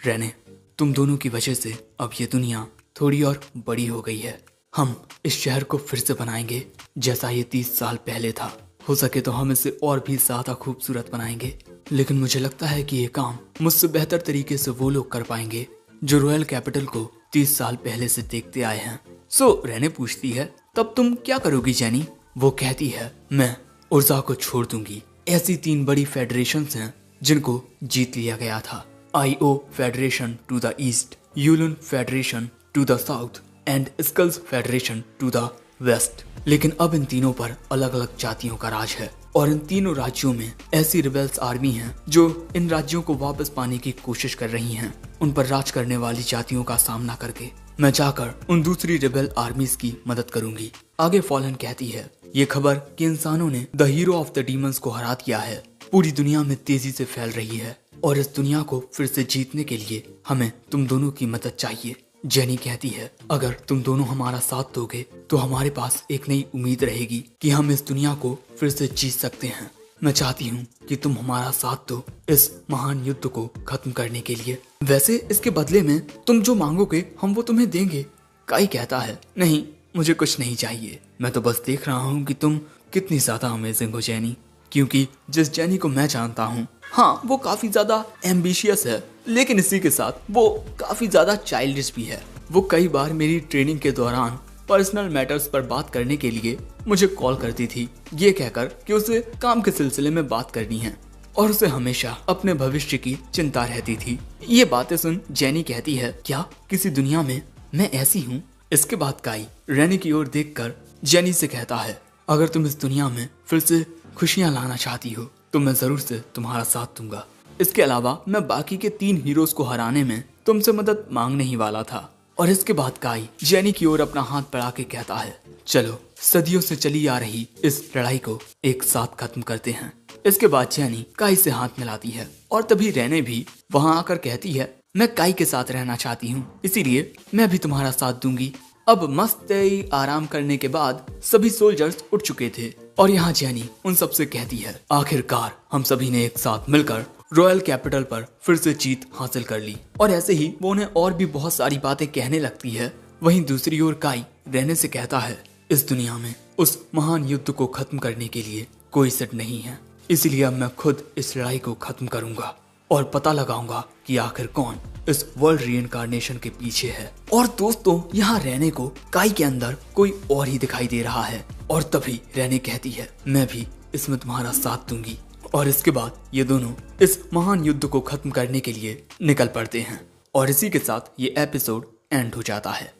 रेने, तुम दोनों की वजह से अब ये दुनिया थोड़ी और बड़ी हो गई है। हम इस शहर को फिर से बनाएंगे जैसा ये 30 साल पहले था। हो सके तो हम इसे और भी ज्यादा खूबसूरत बनाएंगे, लेकिन मुझे लगता है कि ये काम मुझसे बेहतर तरीके से वो लोग कर पाएंगे जो रॉयल कैपिटल को 30 साल पहले से देखते आए हैं। रेने पूछती है, तब तुम क्या करोगी जेनी? वो कहती है, मैं उर्जा को छोड़ दूंगी। ऐसी 3 बड़ी फेडरेशंस हैं जिनको जीत लिया गया था, IO federation to the east, Yulan federation to the south and Skulls federation to the west. लेकिन अब इन तीनों पर अलग अलग जातियों का राज है, और इन तीनों राज्यों में ऐसी रिबेल्स आर्मी हैं जो इन राज्यों को वापस पाने की कोशिश कर रही हैं। उन पर राज करने वाली जातियों का सामना करके मैं जाकर उन दूसरी रिबेल आर्मीज की मदद करूंगी। आगे फॉलन कहती है, ये खबर कि इंसानों ने the hero of the demons को हरा दिया है पूरी दुनिया में तेजी से फैल रही है, और इस दुनिया को फिर से जीतने के लिए हमें तुम दोनों की मदद चाहिए। जेनी कहती है, अगर तुम दोनों हमारा साथ दोगे तो हमारे पास एक नई उम्मीद रहेगी कि हम इस दुनिया को फिर से जीत सकते हैं। मैं चाहती हूँ कि तुम हमारा साथ दो इस महान युद्ध को खत्म करने के लिए। वैसे इसके बदले में तुम जो मांगोगे हम वो तुम्हें देंगे। काई कहता है, नहीं, मुझे कुछ नहीं चाहिए, मैं तो बस देख रहा हूँ कि तुम कितनी ज्यादा अमेजिंग हो जेनी, क्योंकि जिस जेनी को मैं जानता हूँ, हाँ, वो काफी ज्यादा एम्बिशियस है, लेकिन इसी के साथ वो काफी ज्यादा चाइल्डिश भी है। वो कई बार मेरी ट्रेनिंग के दौरान पर्सनल मैटर्स पर बात करने के लिए मुझे कॉल करती थी, ये कहकर कि उसे काम के सिलसिले में बात करनी है, और उसे हमेशा अपने भविष्य की चिंता रहती थी। ये बातें सुन जेनी कहती है, क्या किसी दुनिया में मैं ऐसी हूँ? इसके बाद काई रेनी की ओर देखकर जेनी से कहता है, अगर तुम इस दुनिया में फिर से खुशियां लाना चाहती हो तो मैं जरूर से तुम्हारा साथ दूंगा। इसके अलावा मैं बाकी के 3 हीरोज को हराने में तुमसे मदद मांगने ही वाला था। और इसके बाद काई जेनी की ओर अपना हाथ बढ़ा के कहता है, चलो सदियों से चली आ रही इस लड़ाई को एक साथ खत्म करते हैं। इसके बाद जेनी काई से हाथ मिलाती है, और तभी रेने भी वहां आकर कहती है, मैं काई के साथ रहना चाहती हूँ, इसीलिए मैं भी तुम्हारा साथ दूंगी। अब मस्त आराम करने के बाद सभी सोल्जर्स उठ चुके थे और यहाँ जेनी उन सबसे कहती है आखिरकार हम सभी ने एक साथ मिलकर रॉयल कैपिटल पर फिर से जीत हासिल कर ली। और ऐसे ही वो उन्हें और भी बहुत सारी बातें कहने लगती है। वहीं दूसरी ओर काई रहने से कहता है इस दुनिया में उस महान युद्ध को खत्म करने के लिए कोई सेट नहीं है, इसलिए अब मैं खुद इस लड़ाई को खत्म करूंगा और पता लगाऊंगा कि आखिर कौन इस वर्ल्ड रीइंकार्नेशन के पीछे है। और दोस्तों यहाँ रहने को काई के अंदर कोई और ही दिखाई दे रहा है। और तभी रहने कहती है मैं भी इसमें तुम्हारा साथ दूंगी। और इसके बाद ये दोनों इस महान युद्ध को खत्म करने के लिए निकल पड़ते हैं। और इसी के साथ ये एपिसोड एंड हो जाता है।